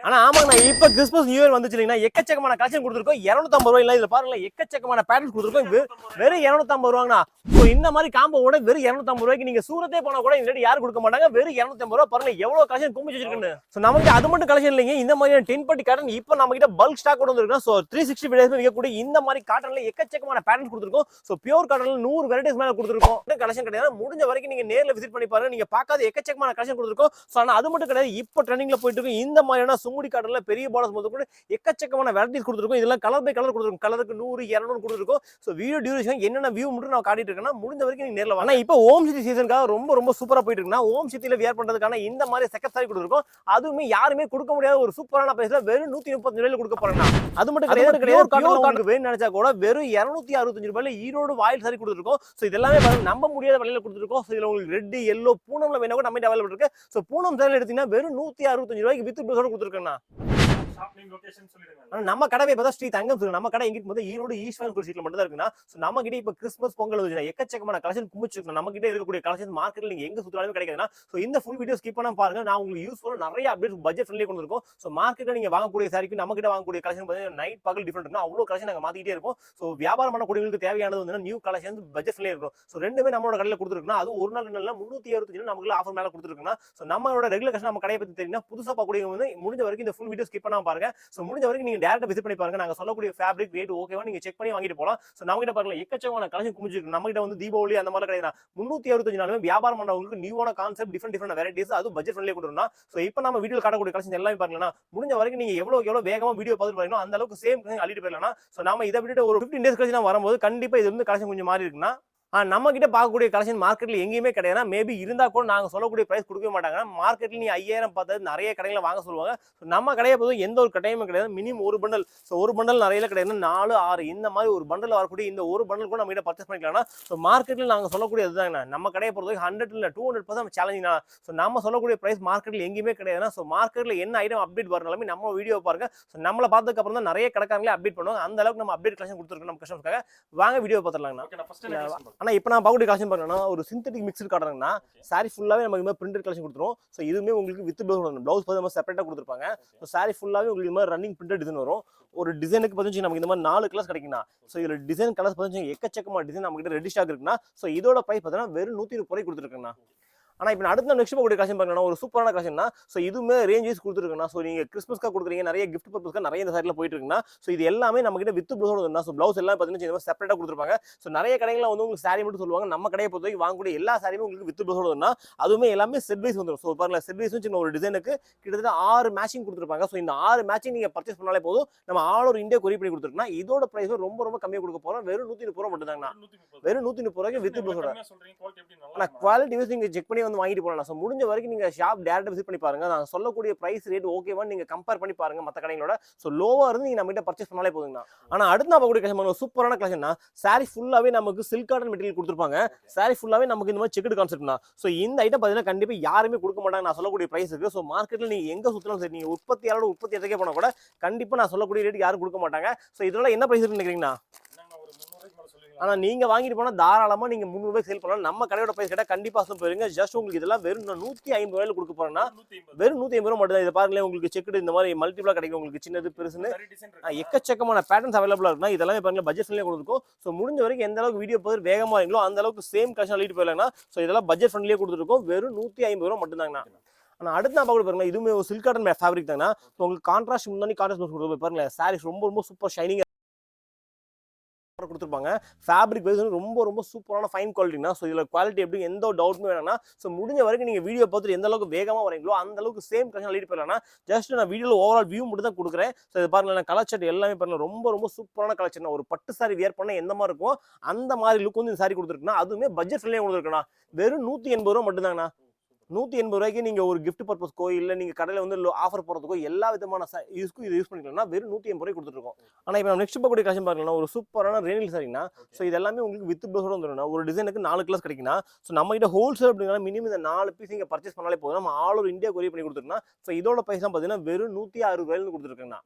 ஆனா ஆமாங்கண்ணா, இப்ப கிறிஸ்மஸ் நியூ இயர் வந்துச்சு இல்லைங்களா, எக்கச்சக்கமான கலெக்ஷன் கொடுத்துருக்கோம். 250 ரூபாய் இல்ல, இதுல பாருங்களேன் எக்கச்சக்கமான பேட்டர்ன்ஸ் கொடுத்துருக்கோம். வெறும் 250 ரூபாங்கண்ணா. இந்த மாதிரி காம்போட வெறும் 250 ரூபாய்க்கு நீங்க சூரத்தே போனா கூட இந்த ரேட் யாரும் கொடுக்க மாட்டாங்க. வெறும் 250 ரூபாய். பாருங்க எவ்வளவு கலெக்ஷன் குமிச்சு வச்சிருக்குன்னு. சோ நமக்கு அது மட்டும் கலெக்ஷன் இல்லைங்க, இந்த மாதிரியான 10 பட்டி காட்டன் இப்ப நம்ம கிட்ட பல்க் ஸ்டாக் கொண்டு வந்திருக்கோம். சோ 360 டேஸ் விற்கக்கூடிய இந்த மாதிரி காட்டன்ல எக்கச்சக்கமான பேட்டர்ன்ஸ் கொடுத்துருக்கோம். சோ பியூர் காட்டன்ல 100 வெரைட்டிஸ் மேல கொடுத்துருக்கோம். கலெக்ஷன் கிடையாது, முடிஞ்ச வரைக்கும் நீங்க நேர்ல விசிட் பண்ணி பாருங்க. நீங்க பார்க்காத எக்கச்சக்கமான கலெக்ஷன் கொடுத்துருக்கோம். சோ ஆனா அது மட்டும் கிடையாது, இப்ப ட்ரெண்டிங்ல போயிட்டு இருக்கு இந்த மாதிரியான சுங்குடி காட்டன்ல பெரிய பார்டர்ஸ் முதல் கூட எக்கச்சக்கமான வெரைட்டிஸ் கொடுத்துருக்கோம். இதெல்லாம் கலர் பை கலர் கொடுத்துருக்கோம். கலருக்கு 100 200 கொடுத்துருக்கோம். சோ வீடியோ டியூரேஷன் என்னென்ன வியூ மட்டும் நான் காட்டிட்டு இருக்கேன்னா, முடிஞ்ச வரைக்கும் நீங்க நேர்ல வாங்க. ஆனா இப்போ ஓம் சிட்டி சீசனுக்காக ரொம்ப சூப்பரா போயிட்டு இருக்குன்னா, ஓம் சிட்டில வியர் பண்றதுக்கான இந்த மாதிரி செகண்ட் சாரி கொடுத்துருக்கோம். அதுவுமே யாருமே கொடுக்க முடியாத ஒரு சூப்பரான பிரைஸ்ல வெறும் 135 ரூபாயில கொடுக்க போறேன்னா, அது மட்டும் கிடையாது. காட்டன் வேணும் நினைச்சா கூட வெறும் 265 ரூபாயில ஈரோடு வாயில் சாரி கொடுத்துருக்கோம். சோ இதெல்லாமே நம்ப முடியாத விலையில கொடுத்துருக்கோம். சோ இதுல உங்களுக்கு ரெட் எல்லோ பூனம்ல வேணா கூட நம்ம அவைலபிள் இருக்கு. சோ பூனம் சாரி எடுத்தீங்கன்னா வெறும் 165 ரூபாய்க்கு வித் பிளஸோட கொடுத்துருக்கேன்னா. நம்ம கடை பார்த்தா ஸ்ரீ தங்கம். நம்ம கடை எங்கிட்ட வந்து ஈரோடு ஈஸ்வரன் குறிச்சியில மட்டும் தான் இருக்குன்னா. நம்ம கிட்ட இப்ப கிறிஸ்மஸ் பொங்கல் வந்து எக்கச்சக்கமான கலெக்ஷன் குமிச்சிருக்கோம். நம்ம கிட்ட இருக்கக்கூடிய கலெக்ஷன் மார்க்கெட்ல நீங்க எங்க சுத்தாலுமே கிடைக்காதுன்னா, சோ இந்த ஃபுல் வீடியோ ஸ்கிப் பண்ணாம பாருங்க. நான் உங்களுக்கு யூஸ்ஃபுல்லா நிறைய அப்டேட் பட்ஜெட் ஃப்ரெண்ட்லி கொண்டு இருக்கோம். சோ மார்க்கெட்ல நீங்க வாங்கக்கூடிய சாரிக்கு நம்ம கிட்ட வாங்கக்கூடிய கலெக்ஷன் பார்த்தீங்கன்னா நைட் பகல் டிஃபரெண்ட் இருக்கும். அவ்வளவு கலெக்ஷன் நாங்க மாத்திட்டே இருக்கோம். சோ வியாபாரம் பண்ணக்கூடியவங்களுக்கு தேவையானது வந்து நியூ கலெக்ஷன் பட்ஜெட் ஃப்ரெண்ட்லி இருக்கும். சோ ரெண்டுமே நம்மளோட கடையில கொடுத்துருக்கோம். அது ஒரு நாள் 365 நமக்கு ஆஃபர் மேல கொடுத்துருக்கோம். சோ நம்மளோட ரெகுலர் கஸ்டமர் நம்ம கடையை பத்தி தெரியும்னா, புதுசா பார்க்கக்கூடியவங்க வந்து முடிஞ்ச வரைக்கும் இந்த ஃபுல் வீடியோ ஸ்கிப் பண்ணாம பாருங்க. சோ முடிஞ்ச வரைக்கும் நீங்க டைரக்டா விசிட் பண்ணி பாருங்க. நாங்க சொல்லக்கூடிய ஃபேப்ரிக் ரேட் ஓகேவா நீங்க செக் பண்ணி வாங்கிட்டு போலாம். சோ நம்ம கிட்ட பாருங்க எக்கச்சக்கமான கலெக்ஷன் குமிச்சிருக்கு. நம்ம கிட்ட வந்து தீபாவளி அந்த மாதிரி கிடையாது. 365 நாளுமே வியாபாரம் பண்றவங்களுக்கு நியூவான கான்செப்ட் டிஃபரெண்ட் வெரைட்டிஸ் அது பட்ஜெட் ஃப்ரெண்ட்லி கொடுறோம்னா. சோ இப்போ நம்ம வீடியோல காட்டக்கூடிய கலெக்ஷன் எல்லாமே பாருங்கன்னா, முடிஞ்ச வரைக்கும் நீங்க எவ்வளவு வேகமா வீடியோ பார்த்துட்டு பாருங்க அந்த அளவுக்கு சேம் அள்ளிட்டு போயிடலாம். சோ நாம இதை விட்டு ஒரு 15 டேஸ் கழிச்சு நான் வரும்போது கண்டிப்பா இது வந்து கலெக்ஷன் கொஞ்சம் மாறி இருக்குன்னா, நம்ம கிட்ட பார்க்கக்கூடிய கலெக்ஷன் மார்க்கெட்ல எங்கேயுமே கிடையாது. மேபி இருந்தா கூட நாங்க சொல்லக்கூடிய பிரைஸ் கொடுக்கவே மாட்டாங்க. மார்க்கெட்ல நீ 5000 பார்த்தது நிறைய கடையில வாங்க சொல்லுவாங்க. நம்ம கடையை பொறுத்து எந்த ஒரு கடையுமே கிடையாது. மினிமம் ஒரு பண்டல். ஸோ ஒரு பண்டல் நிறைய கிடையாது, 4 6 இந்த மாதிரி ஒரு பண்டல் வரக்கூடிய இந்த ஒரு பண்டல் கூட நம்ம கிட்ட பர்ச்சேஸ் பண்ணிக்கலாம்னா, ஸோ மார்க்கெட்ல நாங்க சொல்லக்கூடிய இதுதாங்க. நம்ம கடையை பொறுத்த 100 இல்ல 200% சேலஞ்சிங் தான். ஸோ நம்ம சொல்லக்கூடிய பிரைஸ் மார்க்கெட்ல எங்கேயுமே கிடையாதுன்னா, ஸோ மார்க்கெட்ல என்ன ஐட்டம் அப்டேட் வரனாலுமே நம்ம வீடியோ பாருங்க. ஸோ நம்மளை பார்த்ததுக்கு அப்புறம் தான் நிறைய கடைக்காரங்களே அப்டேட் பண்ணுவாங்க. அந்த அளவுக்கு நம்ம அப்டேட் கலெக்ஷன் கொடுத்துருக்கோம் நம்ம கஸ்டமர்ஸ்க்காக. வாங்க வீடியோ பார்த்துடலாங்கண்ணா. ஆனா இப்போ நான் பார்க்கக்கூடிய கலெக்ஷன் பாருங்கன்னா, ஒரு சிந்தட்டிக் மிக்ஸ்டு காட்டனுங்கண்ணா. சாரி ஃபுல்லாவே நமக்கு இந்த பிரிண்டட் கலெக்ஷன் கொடுத்துரும். ஸோ இதுவுமே உங்களுக்கு வித் ப்ளவுஸ் பார்த்து நம்ம செப்பரேட்டா கொடுத்துருப்பாங்க. ஸோ சாரி ஃபுல்லாவே உங்களுக்கு இந்த மாதிரி ரன்னிங் பிரிண்டட் டிசைன் வரும். ஒரு டிசைனுக்கு பார்த்து நமக்கு இந்த மாதிரி 4 கலர்ஸ் கிடைக்குண்ணா. ஸோ இதுல டிசைன் கலர்ஸ் பார்த்து எக்கச்சக்கமான டிசைன் நம்ம கிட்ட ரெடி ஸ்டாக் இருக்குன்னா. ஸோ இதோட பிரைஸ் பார்த்தீங்கன்னா வெறும் 130 ரூபாய் கொடுத்துருக்குண்ணா. ஆனா இப்போ அடுத்த நெக்ஸ்ட் போகக்கூடிய கலெக்ஷன் பாருங்கன்னா, ஒரு சூப்பரான கலெக்ஷன் தான். ஸோ இதுவுமே ரேஞ்ச் வைஸ் கொடுத்துருக்குண்ணா. ஸோ நீங்க கிறிஸ்மஸ்க்காக கொடுக்குறீங்க, நிறைய கிஃப்ட் பர்பஸ்க்காக நிறைய இந்த சாரில போயிட்டு இருக்குன்னா. ஸோ இது எல்லாமே நம்ம கிட்ட வித் ப்ளவுஸோட இருந்தா. ஸோ ப்ளவுஸ் எல்லாம் பார்த்தீங்கன்னா செப்பரேட்டா கொடுத்துருப்பாங்க. ஸோ நிறைய கடைகள் வந்து உங்களுக்கு சாரி மட்டும் சொல்லுவாங்க. நம்ம கடையை பொறுத்த வரைக்கும் வாங்கக்கூடிய எல்லா சாரியுமே உங்களுக்கு வித் ப்ளவுஸோட இருந்தா. அதுவுமே எல்லாமே செட் வைஸ் வந்துடும். ஸோ பாருங்க செட் வைஸ் சின்ன ஒரு டிசைனுக்கு கிட்டத்தட்ட 6 மேட்சிங் கொடுத்துருப்பாங்க. ஸோ இந்த 6 மேட்சிங் நீங்க பர்ச்சேஸ் பண்ணாலே போதும். நம்ம ஆல் ஓவர் இந்தியா கொரியர் பண்ணி கொடுத்துருக்கோம்னா இதோட பிரைஸ் ரொம்ப கம்மியா கொடுக்க போறோம். வெறும் 130 ரூபாய் மட்டும் தாங்கண்ணா. வெறும் 130 ரூபாய்க்கு வித் ப்ளவுஸோட. ஆனா குவாலிட்டி வைஸ் நீங்க செக் பண்ணி வந்து வாங்கிட்டு போகலாம். முடிஞ்ச வரைக்கும் நீங்க ஷாப் டைரக்டா விசிட் பண்ணி பாருங்க. நான் சொல்லக்கூடிய பிரைஸ் ரேட் ஓகேவா நீங்க கம்பேர் பண்ணி பாருங்க மத்த கடைகளோட. சோ லோவா இருந்து நீங்க நம்ம கிட்ட பர்ச்சேஸ் பண்ணாலே போதுங்கண்ணா. ஆனா அடுத்து நான் பார்க்கக்கூடிய கலெக்ஷன் ஒரு சூப்பரான கலெக்ஷன்னா, சாரி ஃபுல்லாவே நமக்கு சில்க் காட்டன் மெட்டீரியல் கொடுத்துருப்பாங்க. சாரி ஃபுல்லாவே நமக்கு இந்த மாதிரி செக்குடு கான்செப்ட்னா. சோ இந்த ஐட்டம் பாத்தீங்கன்னா கண்டிப்பா யாருமே கொடுக்க மாட்டாங்க நான் சொல்லக்கூடிய பிரைஸ்க்கு. சோ மார்க்கெட்ல நீங்க எங்க சுத்தலாம் சரி, நீங்க உற்பத்தியாளரோட உற்பத்தி இடத்துக்கே போனா கூட கண்டிப்பா நான் சொல்லக்கூடிய ரேட் யாரும் கொடுக்க மாட்டாங்க. சோ இதனால என்ன பிரைஸ் இருக்குன்னு நினைக்கிறீங்கன்னா, ஆனா நீங்க வாங்கிட்டு போனா தாராளமா நீங்க 300 ரூபாய் சேல் பண்ணலாம். நம்ம கடையோட பிரைஸ் கேட்டா கண்டிப்பா போயிருங்க. ஜஸ்ட் உங்களுக்கு இதெல்லாம் வெறும் 150 ரூபாயில கொடுக்க போறேன்னா வெறும் 150 ரூபாய் மட்டும் தான். இதை பாருங்களேன், உங்களுக்கு செக்குடு இந்த மாதிரி மல்டிபிளா கிடைக்கும். உங்களுக்கு சின்னது பெருசுன்னு எக்கச்சக்கமான பேட்டர்ன்ஸ் அவைலபிளா இருக்குன்னா இதெல்லாம் பாருங்க பட்ஜெட் ஃப்ரெண்ட்லியா கொடுத்துருக்கோம். ஸோ முடிஞ்ச வரைக்கும் எந்த அளவுக்கு வீடியோ பார்த்து வேகமா வரீங்களோ அந்த அளவுக்கு சேம் கலெக்ஷன் அள்ளிட்டு போயிடலாம்னா. ஸோ இதெல்லாம் பட்ஜெட் ஃப்ரெண்ட்லியா கொடுத்துருக்கோம். வெறும் 150 ரூபாய் மட்டும் தாங்கண்ணா. ஆனா அடுத்து நான் பார்க்க பாருங்க, இதுவுமே ஒரு சில்க் காட்டன் ஃபேப்ரிக் தாங்கண்ணா. உங்களுக்கு கான்ட்ராஸ்ட் முன்னாடி கான்ட்ராஸ்ட் கொடுத்து பாருங்க. சாரீஸ் ரொம்ப சூப்பர் ஷைனிங் கொடுத்துருப்பாங்க. ஃபேப்ரிக் வைஸ் ரொம்ப சூப்பரான ஃபைன் குவாலிட்டினா. ஸோ இதில் குவாலிட்டி எப்படி எந்த டவுட்மே வேணாம்னா. ஸோ முடிஞ்ச வரைக்கும் நீங்கள் வீடியோ பார்த்துட்டு எந்த அளவுக்கு வேகமாக வரீங்களோ அந்த அளவுக்கு சேம் கலெக்ஷன் லீட் போயிடலாம். ஜஸ்ட் நான் வீடியோவில் ஓவரால் வியூ மட்டும் தான் கொடுக்குறேன். ஸோ இது பாருங்க, நான் கலர் ஷர்ட் எல்லாமே பாருங்க ரொம்ப சூப்பரான கலெக்ஷன். ஒரு பட்டு சாரி வியர் பண்ண எந்த மாதிரி இருக்கும் அந்த மாதிரி லுக் வந்து இந்த சாரி கொடுத்துருக்குன்னா, அதுவுமே பட்ஜெட் ஃப்ரெண்ட்லியாக கொடுத்துருக்குண்ணா. வெறும் 180 ரூபா மட்டும் தாங்கண்ணா. 180 ரூபாய்க்கு நீங்க ஒரு கிஃப்ட் பர்பஸ்க்கோ இல்ல நீங்க கடையில வந்து ஆஃபர் போறதுக்கோ எல்லா விதமான யூஸ்க்கும் இது யூஸ் பண்ணிக்கலாம். வெறும் 180 ரூபாய் கொடுத்துருக்கோம். ஆனா இப்போ நெக்ஸ்ட் பார்க்கக்கூடிய கலெக்ஷன் பாருங்கன்னா, ஒரு சூப்பரான ரேனில் சாரினா. ஸோ இது எல்லாமே உங்களுக்கு வித் ப்ளவுஸோட வந்துடும். ஒரு டிசைனுக்கு 4 கிளாஸ் கிடைக்குன்னா. ஸோ நம்ம கிட்ட ஹோல்சேல் அப்படின்னா மினிமம் இந்த 4 பீஸ் நீங்க பர்ச்சேஸ் பண்ணாலே போதும். நம்ம ஆல் ஓவர் இந்தியா கொரியர் பண்ணி கொடுத்துருக்கோம். ஸோ இதோட பைசா பார்த்தீங்கன்னா வெறும் 160 ரூபாயில கொடுத்துருக்கேங்கண்ணா.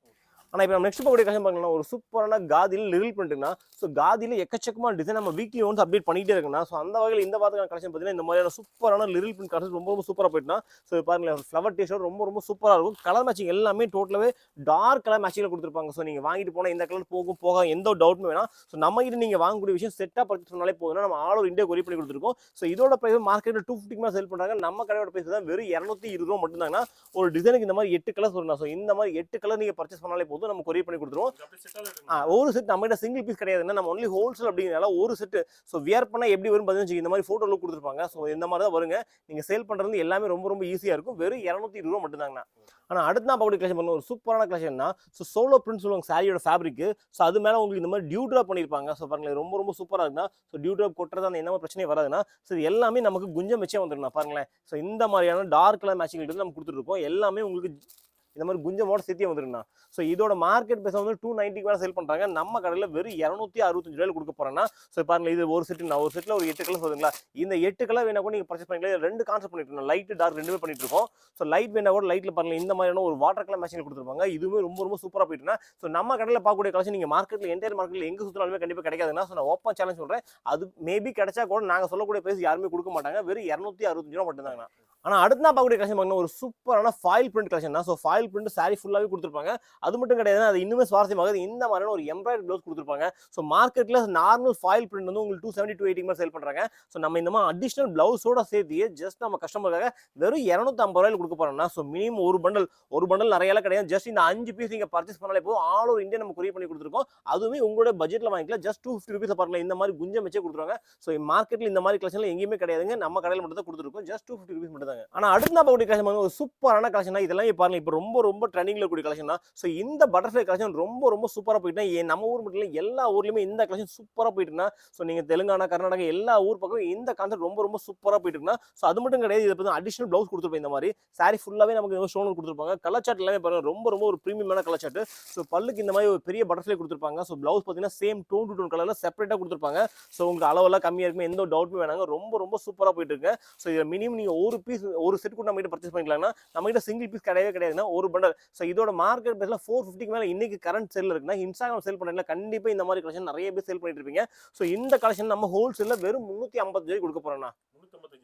ஆனா இப்போ நம்ம நெக்ஸ்ட் பார்க்கக்கூடிய கலெக்ஷன் பார்க்கலாம் ஒரு சூப்பரான காதியில் லிரில் பிரிண்ட்னா ஸோ காதியில் எக்கச்சக்கமான டிசைன் நம்ம வீக்லி ஒன்ஸ் அப்டேட் பண்ணிட்டே இருக்குன்னா ஸோ அந்த வகையில் இந்த வாரத்துக்கான கலெக்ஷன் பார்த்தீங்கன்னா இந்த மாதிரியான சூப்பரான லிரில் பிரிண்ட் கலெக்ஷன் ரொம்ப சூப்பராக போயிட்டுனா ஸோ பாருங்க ஃப்ளவர் டீஷர்ட் ரொம்ப சூப்பராக இருக்கும் கலர் மேட்சிங் எல்லாமே டோட்டலாகவே டார்க் கலர் மேட்சிங்கில் கொடுத்துருப்பாங்க ஸோ நீங்கள் வாங்கிட்டு போனால் இந்த கலர் போக எந்த டவுட்டும் வேணாம் ஸோ நம்ம கிட்ட நீங்கள் வாங்கக்கூடிய விஷயம் செட்டாக பர்ச்சேஸ் பண்ணாலே போதும் நம்ம ஆல் ஓவர் இந்தியா கொரி பண்ணி கொடுத்துருக்கோம் ஸோ இதோட பிரைஸ் மார்க்கெட்டில் 250 மேலே சேல் பண்ணுறாங்க நம்ம கடையோட பிரைஸ் தான் வெறும் 220 ரூபா மட்டும்தாங்கன்னா ஒரு டிசைனுக்கு இந்த மாதிரி 8 கலர்ஸ் வரும் ஸோ இந்த மாதிரி 8 கலர் நீங்கள் பர்ச்சேஸ் பண்ணாலே போதும் நம்ம கொரி பண்ணி கொடுத்துருவோம் ஒரு செட் நம்ம கிட்ட சிங்கிள் பீஸ் கிடையாதுன்னா நம்ம ஒன்லி ஹோல்சேல் அப்படிங்கிறனால ஒரு செட் ஸோ வியர் பண்ணா எப்படி வரும் பார்த்தீங்கன்னா இந்த மாதிரி ஃபோட்டோ லுக் கொடுத்துருப்பாங்க ஸோ இந்த மாதிரி தான் வருங்க நீங்க சேல் பண்றது எல்லாமே ரொம்ப ஈஸியா இருக்கும் வெறும் 220 ரூபா மட்டும் தாங்கண்ணா ஆனா அடுத்த நான் பார்க்கக்கூடிய கலெக்ஷன் பண்ண ஒரு சூப்பரான கலெக்ஷன் தான் ஸோ சோலோ பிரிண்ட் சொல்லுவாங்க சாரியோட ஃபேப்ரிக் ஸோ அது மேலே உங்களுக்கு இந்த மாதிரி டியூ ட்ராப் பண்ணியிருப்பாங்க ஸோ பாருங்களேன் ரொம்ப சூப்பராக இருக்குன்னா ஸோ டியூ ட்ராப் கொட்டுறது அந்த என்ன பிரச்சனையே வராதுன்னா ஸோ எல்லாமே நமக்கு குஞ்சம் வச்சே வந்துருக்குண்ணா பாருங்களேன் ஸோ இந்த மாதிரியான டார்க் கலர் மேட்சிங் நம்ம கொடுத்துருக்கோம் எல்லாமே உங்களுக்கு இந்த மாதிரி குஞ்சமோட சேர்த்தே வந்துருக்குண்ணா ஸோ இதோட மார்க்கெட் பேச வந்து 290 மேலே சேல் பண்ணுறாங்க நம்ம கடையில் வெறும் 265 ரூபாயில் கொடுக்க போறேன்னா ஸோ பாருங்க இது ஒரு செட்டு நான் ஒரு செட்டில் ஒரு 8 கலர் சொல்லுங்களா இந்த 8 கலர் வேணா கூட நீங்கள் பர்ச்சேஸ் பண்ணிக்கலாம் ரெண்டு கான்செப்ட் பண்ணிட்டு இருக்கோம் லைட் டார்க் ரெண்டுமே பண்ணிட்டு இருக்கோம் ஸோ லைட் வேணா கூட லைட்டில் பாருங்க இந்த மாதிரியான ஒரு வாட்டர் கலர் மேட்சிங் கொடுத்துருப்பாங்க இதுவுமே ரொம்ப சூப்பராக போயிட்டுனா ஸோ நம்ம கடையில் பார்க்கக்கூடிய கலெக்ஷன் நீங்கள் மார்க்கெட்டில் என்டையர் மார்க்கெட்டில் எங்கே சுற்றினாலுமே கண்டிப்பாக கிடைக்காதுன்னா ஸோ நான் ஓப்பன் சேலஞ்ச் சொல்கிறேன் அது மேபி கிடைச்சா கூட நாங்கள் சொல்லக்கூடிய பிரைஸ் யாருமே கொடுக்க மாட்டாங்க வெறும் 265 ரூபா மட்டும்தாங்கண்ணா ஆனால் அடுத்து நான் பார்க்கக்கூடிய கலெக்ஷன் பார்த்தீங்கன்னா ஒரு சூப்பரான ஃபாயில் பிரிண்ட் கலெக்ஷன் தான் ஸோ ஃபாயில் பிரிண்ட் சாரி ஃபுல்லாகவே கொடுத்துருப்பாங்க அது மட்டும் கிடையாது அது இன்னுமே சுவாரஸ்யமாக இந்த மாதிரியான ஒரு எம்ப்ராய்டரி ப்ளவுஸ் கொடுத்துருப்பாங்க ஸோ மார்க்கெட்டில் நார்மல் ஃபாயில் பிரிண்ட் வந்து உங்களுக்கு 270 to 280 மாதிரி சேல் பண்ணுறாங்க ஸோ நம்ம இந்த மாதிரி அடிஷனல் ப்ளவுஸோட சேர்த்து ஜஸ்ட் நம்ம கஸ்டமருக்காக வெறும் 250 ரூபாயில் கொடுக்க போறோம்னா ஸோ மினிமம் ஒரு பண்டல் நிறையலாம் கிடையாது ஜஸ்ட் இந்த 5 பீஸ் நீங்கள் பர்ச்சேஸ் பண்ணாலே போதும் ஆல் ஓவர் இந்தியா நம்ம கொரியர் பண்ணி கொடுத்துருக்கோம் அதுவுமே உங்களோட பட்ஜெட்டில் வாங்கிக்கலாம் ஜஸ்ட் 250 ரூபீஸ் பாருங்க இந்த மாதிரி குஞ்சம் வச்சே கொடுத்துருவாங்க ஸோ மார்க்கெட்டில் இந்த மாதிரி கலெக்ஷன்ல எங்கேயுமே கிடையாதுங்க நம்ம கடையில் மட்டும் தான் கொடுத்துருக்கோம் ஜஸ்ட் 250 ரூபீஸ் மட்டும் தாங்க ஆனால் அடுத்த கலெக்ஷன் ஒரு சூப்பரான கலெக்ஷன் இதெல்லாம் பாருங்க இப்போ ரொம்ப ட்ரெண்டிங்ல கூடிய கலெக்ஷன் தான் ஸோ இந்த பட்டர்ஃப்ளை கலெக்ஷன் ரொம்ப சூப்பராக போயிட்டுனா நம்ம ஊர் மட்டும் இல்லை எல்லா ஊர்லயுமே இந்த கலெக்ஷன் சூப்பராக போயிட்டுனா ஸோ நீங்க தெலுங்கானா கர்நாடகா எல்லா ஊர் பக்கம் இந்த கான்செப்ட் ரொம்ப சூப்பராக போயிட்டு இருக்குன்னா ஸோ அது மட்டும் கிடையாது இதை பற்றி அடிஷனல் ப்ளவுஸ் கொடுத்துருப்போம் இந்த மாதிரி சாரி ஃபுல்லாவே நமக்கு ஸ்டோன் கொடுத்துருப்பாங்க கலர் சார்ட் எல்லாமே பாருங்க ரொம்ப ஒரு பிரீமியமான கலர் சார்ட் ஸோ பல்லுக்கு இந்த மாதிரி ஒரு பெரிய பட்டர்ஃப்ளை கொடுத்துருப்பாங்க ஸோ ப்ளவுஸ் பார்த்தீங்கன்னா சேம் டோன் டு டோன் கலர்ல செப்பரேட்டாக கொடுத்துருப்பாங்க ஸோ உங்களுக்கு அளவெல்லாம் கம்மியாக இருக்குமே எந்த டவுட்டும் வேணாங்க ரொம்ப சூப்பராக போயிட்டு இருக்கு ஸோ இதில் மினிமம் நீங்க ஒரு பீஸ் ஒரு செட் கூட நம்ம பர்ச்சேஸ் பண்ணிக்கலாம்னா நம்ம கிட்ட சிங்கிள் பீஸ் கிடையாதுன்னா ஒரு பண்டல் ஸோ இதோட மார்க்கெட் பேஸ்ல 450 மேல இன்னைக்கு கரண்ட் செல் இருக்குன்னா இன்ஸ்டாகிராம் செல் பண்ணல கண்டிப்பா இந்த மாதிரி கலெக்ஷன் நிறைய பேர் செல் பண்ணிட்டு இருப்பீங்க ஸோ இந்த கலெக்ஷன் நம்ம ஹோல்சேல்ல வெறும் 355 ரூபாய் கொடுக்க போறோம்னா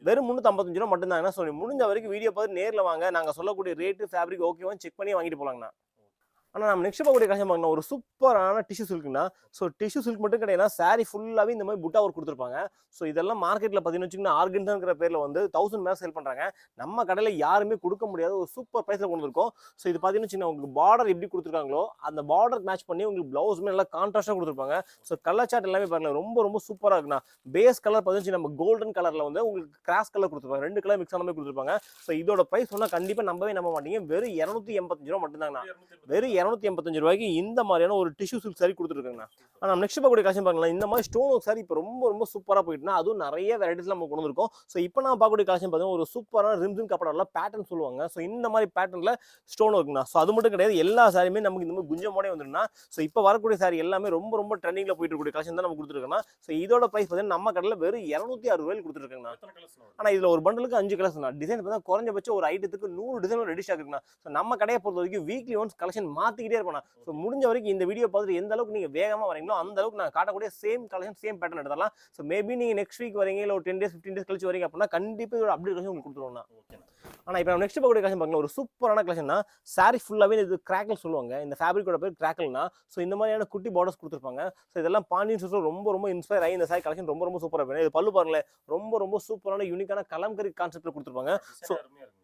வெறும் 355 ரூபா மட்டும் தாங்கண்ணா ஸோ முடிஞ்ச வரைக்கும் வீடியோ பார்த்து நேரில் வாங்க நாங்க சொல்லக்கூடிய ரேட்டு ஃபேப்ரிக் ஓகேவா செக் பண்ணி வாங்கிட்டு போலாங்கண்ணா ஆனால் நம்ம நெக்ஸ்ட் பார்க்கக்கூடிய கலெக்ஷன் பார்க்கணும் ஒரு சூப்பரான டிஷ்யூ சில்க்னா ஸோ டிஷ்யூ சில்க் மட்டும் கிடையாது சாரி ஃபுல்லாகவே இந்த மாதிரி புட்டா ஒர்க் கொடுத்துருப்பாங்க ஸோ இதெல்லாம் மார்க்கெட்டில் பார்த்தீங்கன்னு வச்சுக்கோங்க ஆர்கன்ஸாங்கிற பேரில் வந்து 1000 மேலே சேல் பண்ணுறாங்க நம்ம கடையில் யாருமே கொடுக்க முடியாத ஒரு சூப்பர் ப்ரைஸில் கொண்டு இருக்கோம் ஸோ இது பார்த்தீங்கன்னு வச்சுக்கோங்க உங்களுக்கு பார்டர் எப்படி கொடுத்துருக்காங்களோ அந்த பார்டர் மேட்ச் பண்ணி உங்களுக்கு ப்ளவுஸுமே நல்லா கான்ட்ராஸ்டாக கொடுத்துருப்பாங்க ஸோ கலர் சார்ட் எல்லாமே பாருங்க ரொம்ப சூப்பராக இருக்குண்ணா பேஸ் கலர் பார்த்தீங்கன்னா நம்ம கோல்டன் கலரில் வந்து உங்களுக்கு கிராஸ் கலர் கொடுத்துருப்பாங்க 2 கலர் மிக்ஸ் ஆன மாதிரி கொடுத்துருப்பாங்க ஸோ இதோட ப்ரைஸ் சொன்னால் கண்டிப்பாக நம்ப மாட்டீங்க வெறும் 285 ரூபா மட்டும்தாங்கண்ணா வெறும் 285 ரூபாய்க்கு இந்த மாதிரியான ஒரு டிஷ்யூ சில்க் சாரி கொடுத்துருக்காங்க ஆனால் நெக்ஸ்ட் பார்க்கக்கூடிய கலெக்ஷன் பாருங்களா இந்த மாதிரி ஸ்டோன் ஒர்க் சாரி இப்போ ரொம்ப சூப்பராக போயிட்டுனா அதுவும் நிறைய வெரைட்டிஸ் நம்ம கொண்டு வந்திருக்கோம் ஸோ இப்போ நான் பார்க்கக்கூடிய கலெக்ஷன் பார்த்தீங்கன்னா ஒரு சூப்பரான ரிம்ஸின் கப்படெல்லாம் பேட்டர்ன் சொல்லுவாங்க ஸோ இந்த மாதிரி பேட்டர்ல ஸ்டோன் ஒர்க்னா ஸோ அது மட்டும் கிடையாது எல்லா சாரியுமே நமக்கு இந்த மாதிரி குஞ்சமோடே வந்துருன்னா ஸோ இப்போ வரக்கூடிய சாரி எல்லாமே ரொம்ப ட்ரெண்டிங்ல போயிட்டு இருக்கக்கூடிய கலெக்ஷன் தான் நம்ம கொடுத்துருக்கோம் ஸோ இதோட ப்ரைஸ் பார்த்தீங்கன்னா நம்ம கடையில் வெறும் 206 ரூபாயில் கொடுத்துருக்காங்க ஆனால் இதுல ஒரு பண்டலுக்கு 5 கலர்ஸ் டிசைன் பார்த்தா குறைஞ்சபட்சம் ஒரு ஐட்டத்துக்கு 100 டிசைன் ரெடி ஸ்டாக் இருக்குண்ணா ஸோ நம்ம கடையை பொறுத்த வரைக்கும் வீக்லி ஒன்ஸ் கலெக்ஷன் மாத்திக்கிட்டே இருப்போம் ஸோ முடிஞ்ச வரைக்கும் இந்த வீடியோ பார்த்துட்டு எந்த அளவுக்கு நீங்க வேகமா வரீங்களோ அந்த அளவுக்கு நான் காட்டக்கூடிய சேம் கலெக்ஷன் சேம் பேட்டர்ன் எடுத்துடலாம் ஸோ மேபி நீங்க நெக்ஸ்ட் வீக் வரீங்க இல்லை ஒரு 10 days 15 days கழிச்சு வரீங்க அப்படின்னா கண்டிப்பாக இதோட அப்டேட் உங்களுக்கு கொடுத்துருவோம். ஆனால் இப்போ நம்ம நெக்ஸ்ட் பார்க்கக்கூடிய கலெக்ஷன் பார்க்கலாம் ஒரு சூப்பரான கலெக்ஷன்னா சாரி ஃபுல்லாகவே இது கிராக்கல் சொல்லுவாங்க இந்த ஃபேப்ரிக்கோட பேர் கிராக்கல்னா ஸோ இந்த மாதிரியான குட்டி பார்டர்ஸ் கொடுத்துருப்பாங்க ஸோ இதெல்லாம் பாண்டியன் ஸ்டோர்ஸ் ரொம்ப இன்ஸ்பயர் ஆகி இந்த சாரி கலெக்ஷன் ரொம்ப சூப்பராக இருக்கும் இது பல்லு பாருங்களேன் ரொம்ப சூப்பரான யூனிக்கான கலம்கரி கான்செப்ட்ல கொடுத்துருப்பாங்க ஸோ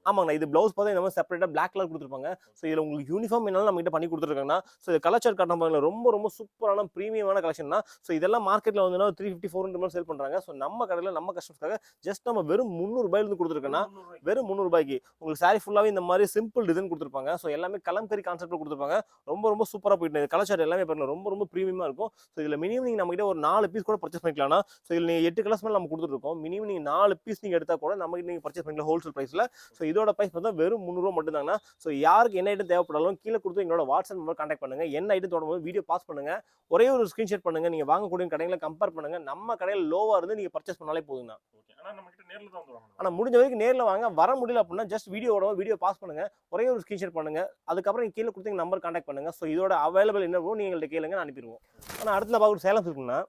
ஆமாங்கண்ணா இது பிளவுஸ் பார்த்தா இந்த மாதிரி செப்பரேட்டாக பிளாக் கலர் கொடுத்துருப்பாங்க ஸோ இதில் உங்களுக்கு யூனிஃபார்ம் என்னாலும் நம்ம கிட்ட பண்ணி கொடுத்துருக்காங்கன்னா ஸோ இது கலர் சார்ட் காட்டும் பாருங்க ரொம்ப சூப்பரான ப்ரீமியமான கலெக்ஷன் தான் ஸோ இதெல்லாம் மார்க்கெட்டில் வந்து 350-400 மாதிரி சேல் பண்ணுறாங்க ஸோ நம்ம கடையில் நம்ம கஸ்டமர்ஸ்க்காக ஜஸ்ட் நம்ம வெறும் 300 ரூபாயிலிருந்து கொடுத்துருக்கோன்னா வெறும் 300 ரூபாய்க்கு உங்களுக்கு சாரி ஃபுல்லாகவே இந்த மாதிரி சிம்பிள் டிசைன் கொடுத்துருப்பாங்க ஸோ எல்லாமே கலம்கரி கான்செப்ட் கொடுத்துருப்பாங்க ரொம்ப சூப்பராக போயிட்டு கலர் சார்ட் எல்லாமே பாருங்க ரொம்ப ப்ரீமியமாக இருக்கும் ஸோ இதில் மினிமம் நீங்கள் நம்ம கிட்ட ஒரு 4 பீஸ் கூட பர்ச்சேஸ் பண்ணிக்கலாம்னா ஸோ இதில் நீங்கள் 8 கலர்ஸ் மேலே நம்ம கொடுத்துருக்கோம் மினிமம் நீங்கள் 4 பீஸ் நீங்கள் எடுத்தால் கூட நம்ம கிட்ட நீங்கள் பர்ச்சேஸ் பண்ணிக்கலாம் ஹோல்சேல் ப்ரைஸில் ஸோ இதோட ப்ரைஸ் பார்த்தா வெறும் 300 ரூபா மட்டும்தாங்கண்ணா ஸோ யாருக்கு என்ன ஐட்டம் தேவைப்படாலும் கீழே கொடுத்து எங்களோட வாட்ஸ்அப் நம்பர் கான்டாக்ட் பண்ணுங்க என்ன ஐட்டம் தொடரும் வீடியோ பாஸ் பண்ணுங்க ஒரே ஒரு ஸ்கிரீன்ஷாட் பண்ணுங்க நீங்க வாங்கக்கூடிய கடைகளை கம்பேர் பண்ணுங்க நம்ம கடையில் லோவா இருந்து நீங்க பர்ச்சேஸ் பண்ணாலே போதுங்கண்ணா. ஆனா முடிஞ்ச வரைக்கும் நேரில் வாங்க வர முடியல அப்படின்னா ஜஸ்ட் வீடியோ பாஸ் பண்ணுங்க, ஒரே ஒரு ஸ்கிரீன்ஷாட் பண்ணுங்க, அதுக்கப்புறம் நீங்க கீழே கொடுத்தீங்க நம்பர் கான்டாக்ட் பண்ணுங்க. ஸோ இதோட அவைலபிள் என்னவோ நீங்க எங்கள்கிட்ட கேளுங்க, அனுப்பிடுவோம். ஆனால் அடுத்த நான் பார்க்குற சேலம் இருக்குன்னா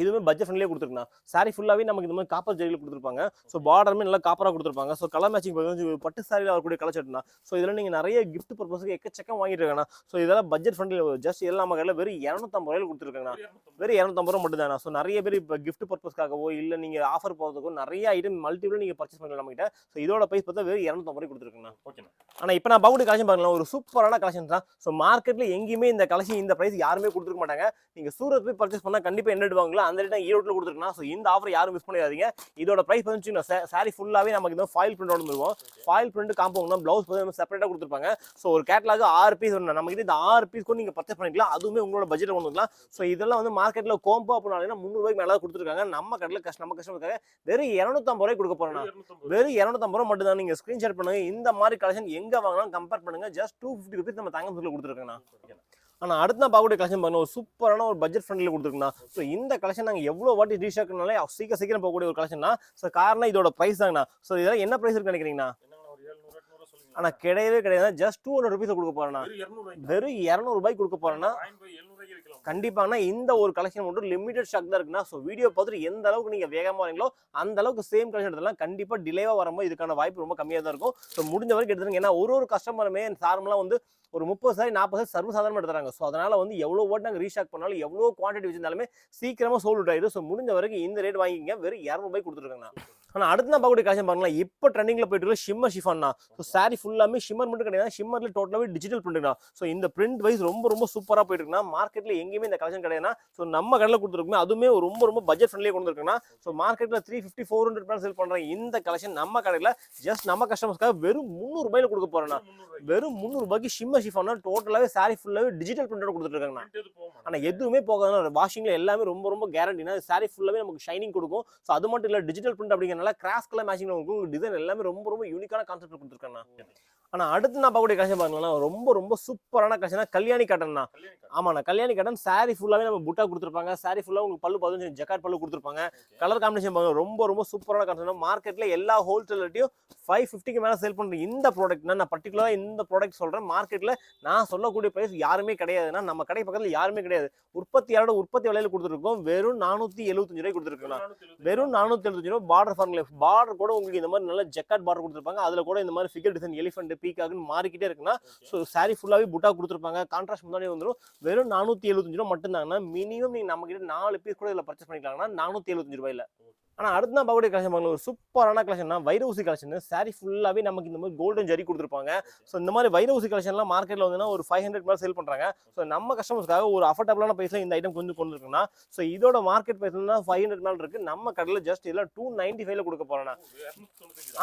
இதுவுமே பட்ஜெட் ஃப்ரெண்ட்லியே கொடுத்துருக்கேன். சாரி ஃபுல்லாவே நமக்கு இந்த மாதிரி காப்பர் ஜெரியில் கொடுத்துருப்பாங்க. ஸோ பார்டருமே நல்லா காப்பராக கொடுத்துருப்பாங்க. ஸோ கலர் மேட்சிங் பட்டு சாரியில் வரக்கூடிய கலர் செட்னா. ஸோ இதில் நீங்கள் நிறைய கிஃப்ட் பர்பஸுக்கு எக்கச்சக்கம் வாங்கிட்டு இருக்காங்க. ஸோ இதெல்லாம் பட்ஜெட் ஃப்ரெண்ட்லி. ஜஸ்ட் இதெல்லாம் நம்ம கடையில் வெறும் 250 கொடுத்துருக்காங்க. வெறும் 250 மட்டும் தானே. ஸோ நிறைய பேர் இப்போ கிஃப்ட் பர்பஸ்க்காகவோ இல்லை நீங்கள் ஆஃபர் போகிறதுக்கோ நிறைய ஐட்டம் மல்டிபிள் நீங்கள் பர்ச்சேஸ் பண்ணலாம் நம்மகிட்ட. ஸோ இதோட ப்ரைஸ் பார்த்தா வெறும் 250 கொடுத்துருக்காங்க. ஓகே. ஆனால் இப்போ நான் பார்க்கக்கூடிய கலெக்ஷன் பாருங்களேன், ஒரு சூப்பரான கலெக்ஷன் தான். ஸோ மார்க்கெட்டில் எங்கேயுமே இந்த கலெக்ஷன் இந்த ப்ரைஸ் யாருமே கொடுத்துருக்க மாட்டாங்க. நீங்கள் சூரத் போய் பர்ச்சேஸ் பண்ணால் கண்டிப்பாக என்ன எடுவாங்களோ அந்த ரேட் ஈரோட்டில் கொடுத்துருக்கேன். ஸோ இந்த ஆஃபர் யாரும் மிஸ் பண்ணிடாதீங்க. இதோட பிரைஸ் வந்து சாரி ஃபுல்லாவே நமக்கு இந்த ஃபாயில் பிரிண்ட் வந்துருக்கும். ஃபாயில் பிரிண்ட் காம்பவுண்ட் பிளவுஸ் வந்து செப்பரேட்டா கொடுத்துருப்பாங்க. ஸோ ஒரு கேட்டலாக் 6 பீஸ் வரும். நமக்கு இந்த 6 பீஸ் கூட நீங்க பர்ச்சேஸ் பண்ணிக்கலாம். அதுவுமே உங்களோட பட்ஜெட் கொண்டு வந்துக்கலாம். ஸோ இதெல்லாம் வந்து மார்க்கெட்ல கோம்போ அப்படின்னா 300 ரூபாய்க்கு மேல கொடுத்துருக்காங்க. நம்ம கடையில் நம்ம கஸ்டமருக்காக வெறும் 250 ரூபாய் கொடுக்க போறோம். வெறும் 250 ரூபாய் மட்டும் தான். நீங்க ஸ்கிரீன்ஷாட் பண்ணுங்க. இந்த மாதிரி கலெக்ஷன் எங்க வாங்கலாம் கம்பேர் பண்ணுங்க. ஜஸ்ட் 250 rupees நம்ம தங்கத்துல கொடுத்துருக்காங்க. ஆனால் அடுத்து நான் பார்க்கக்கூடிய கலெக்ஷன் பாருங்க, ஒரு சூப்பரான ஒரு பட்ஜெட் ஃப்ரெண்ட்லியில் கொடுத்துருக்குண்ணா. ஸோ இந்த கலெக்ஷன் நாங்கள் எவ்வளோ வாட்டி ரீஷாக்குனாலே சீக்கிரம் போகக்கூடிய ஒரு கலெக்ஷன் தான். ஸோ காரணம் இதோட ப்ரைஸ் தாங்கண்ணா. ஸோ இதெல்லாம் என்ன ப்ரைஸ் இருக்கு நினைக்கிறீங்கண்ணா? ஆனால் கிடையவே கிடையாது. ஜஸ்ட் 200 rupees கொடுக்க போறேன்னா, வெறும் 200 ரூபாய்க்கு கொடுக்க போறேன்னா கண்டிப்பாங்கன்னா இந்த ஒரு கலெக்ஷன் மட்டும் லிமிடெட் ஸ்டாக் தான் இருக்குன்னா. ஸோ வீடியோ பார்த்துட்டு எந்த அளவுக்கு நீங்க வேகமா வரீங்களோ அந்த அளவுக்கு சேம் கலெக்ஷன் எடுத்துலாம். கண்டிப்பா டிலேவா வரும்போது இதுக்கான வாய்ப்பு ரொம்ப கம்மியாக தான் இருக்கும். ஸோ முடிஞ்ச வரைக்கும் எடுத்துருங்க. ஏன்னா ஒரு கஸ்டமருமே நார்மலா வந்து ஒரு 30 சாரி 40 சாரி சர்வசாதாரணமாக எடுத்துறாங்க. ஸோ அதனால வந்து எவ்வளோ வாட் நாங்கள் ரீஸ்டாக் பண்ணாலும் எவ்வளோ குவான்டிட்டி வச்சிருந்தாலுமே சீக்கிரமா சோல்ட் அவுட் ஆயிடும். ஸோ முடிஞ்ச வரைக்கும் இந்த ரேட் வாங்கிங்க. வெறும் 200 ரூபாய் கொடுத்துருக்காங்க. ஆனால் அடுத்து நான் பார்க்கக்கூடிய கலெக்ஷன் பாருங்களேன், இப்போ ட்ரெண்டிங்ல போயிட்டு இருக்க ஷிம்மர் ஷிஃபான் தான். ஸோ சாரி ஃபுல்லாமே ஷிம்மர் மட்டும் கிடையாது, ஷிம்மர்ல டோட்டலாவே டிஜிட்டல் பிரிண்ட் தான். ஸோ இந்த பிரிண்ட் வைஸ் ரொம்ப சூப்பராக போயிட்டு இருக்குன்னா. மார்க்கெட்ல எங்கேயுமே இந்த கலெக்ஷன் கிடையாதுன்னா. ஸோ நம்ம கடையில் கொடுத்துருக்குமே அதுவுமே ரொம்ப பட்ஜெட் ஃப்ரெண்ட்லியாக கொண்டு இருக்குன்னா. ஸோ மார்க்கெட்ல 350 400 சேல் பண்றாங்க. இந்த கலெக்ஷன் நம்ம கடையில் ஜஸ்ட் நம்ம கஸ்டமர்ஸ்க்காக வெறும் 300 ரூபாயில கொடுக்க போறேன்னா. வெறும் 300 ரூபாய்க்கு ஷிம்மர் ஷிஃபான் டோட்டலாவே சாரி ஃபுல்லாவே டிஜிட்டல் பிரிண்டோட கொடுத்துருக்காங்க. ஆனா எதுவுமே போகாது. வாஷிங்ல எல்லாமே ரொம்ப கேரண்டினா. சாரி ஃபுல்லாவே நமக்கு ஷைனிங் கொடுக்கும். ஸோ அது மட்டும் இல்ல டிஜிட்டல் பிரிண்ட் அப்படிங்கறனால கிராஸ் கலர் மேட்சிங் உங்களுக்கு டிசைன் எல்லாமே ரொம்ப யூனிக்கான கான்செப்ட் கொடுத்துருக்காங்க. ஆனா அடுத்து நான் பார்க்கக்கூடிய கலெக்ஷன் பாருங்களேன், ரொம்ப சூப்பரான கலெக்ஷன் கல்யாணி காட்டன் தான். ஆமாண்ணா, கல்யாணி காட்டன் சாரி ஃபுல்லாவே நம்ம புட்டா கொடுத்துருப்பாங்க. சாரி ஃபுல்லா உங்களுக்கு பல்லு 15 ஜக்கார்ட் பல்லு கொடுத்துருப்பாங்க. கலர் காம்பினேஷன் பாருங்க ரொம்ப சூப்பரான கலெக்ஷன். மார்க்கெட்ல எல்லா ஹோல்சேலர்ட்டையும் 550க்கு மேல சேல் பண்ற இந்த ப்ராடக்ட் நான் பர்டிகுலரா இந்த ப்ராடக்ட் சொல்றேன். மார்க்கெட்ல நான் சொல்லக்கூடிய பிரைஸ் யாருமே கிடையாதுன்னா. நம்ம கடை பக்கத்துல யாருமே கிடையாது. உற்பத்தி விலையில கொடுத்துருக்கோம். வெறும் 475 ரூபாய் கொடுத்துருக்கோம். வெறும் 475 ரூபாய். பார்டர் ஃபார்முலா பார்டர் கூட உங்களுக்கு இந்த மாதிரி நல்ல ஜக்கார்ட் பார்டர் கொடுத்துருப்பாங்க. அதுல கூட இந்த மாதிரி ஃபிகர் டிசைன் எலிஃபென்ட் பீகாக்னு மாறிக்கிட்டே இருக்குன்னா. ஸோ சாரி ஃபுல்லாவே புட்டா கொடுத்துருப்பாங்க. கான்ட்ராஸ்ட் முன்னாடி வந்துடும். வெறும் 475 ரூபாய் மட்டும் தாங்கன்னா. மினிமம் நீங்க நம்ம கிட்ட 4 பீஸ் கூட இதுல பர்ச்சேஸ் பண்ணிக்கலாங்கன்னா 475 ரூபாயில. ஆனா அடுத்து நான் பார்க்கக்கூடிய கலெக்ஷன் பாருங்க, ஒரு சூப்பரான கலெக்ஷன் தான். வைரூசி கலெக்ஷன். சாரி ஃபுல்லாவே நமக்கு இந்த மாதிரி கோல்டன் ஜரி கொடுத்துருப்பாங்க. ஸோ இந்த மாதிரி வைரூசி கலெக்ஷன்லாம் மார்க்கெட்ல வந்து ஒரு 500 மேல சேல் பண்றாங்க. ஸோ நம்ம கஸ்டமர்ஸ்க்காக ஒரு அஃபோர்டபுளான பிரைஸ்ல இந்த ஐட்டம் கொண்டு இருக்குன்னா. ஸோ இதோட மார்க்கெட் பிரைஸ்ல 500 மேல இருக்கு. நம்ம கடையில ஜஸ்ட் இதெல்லாம் 295ல கொடுக்க போறேன்னா.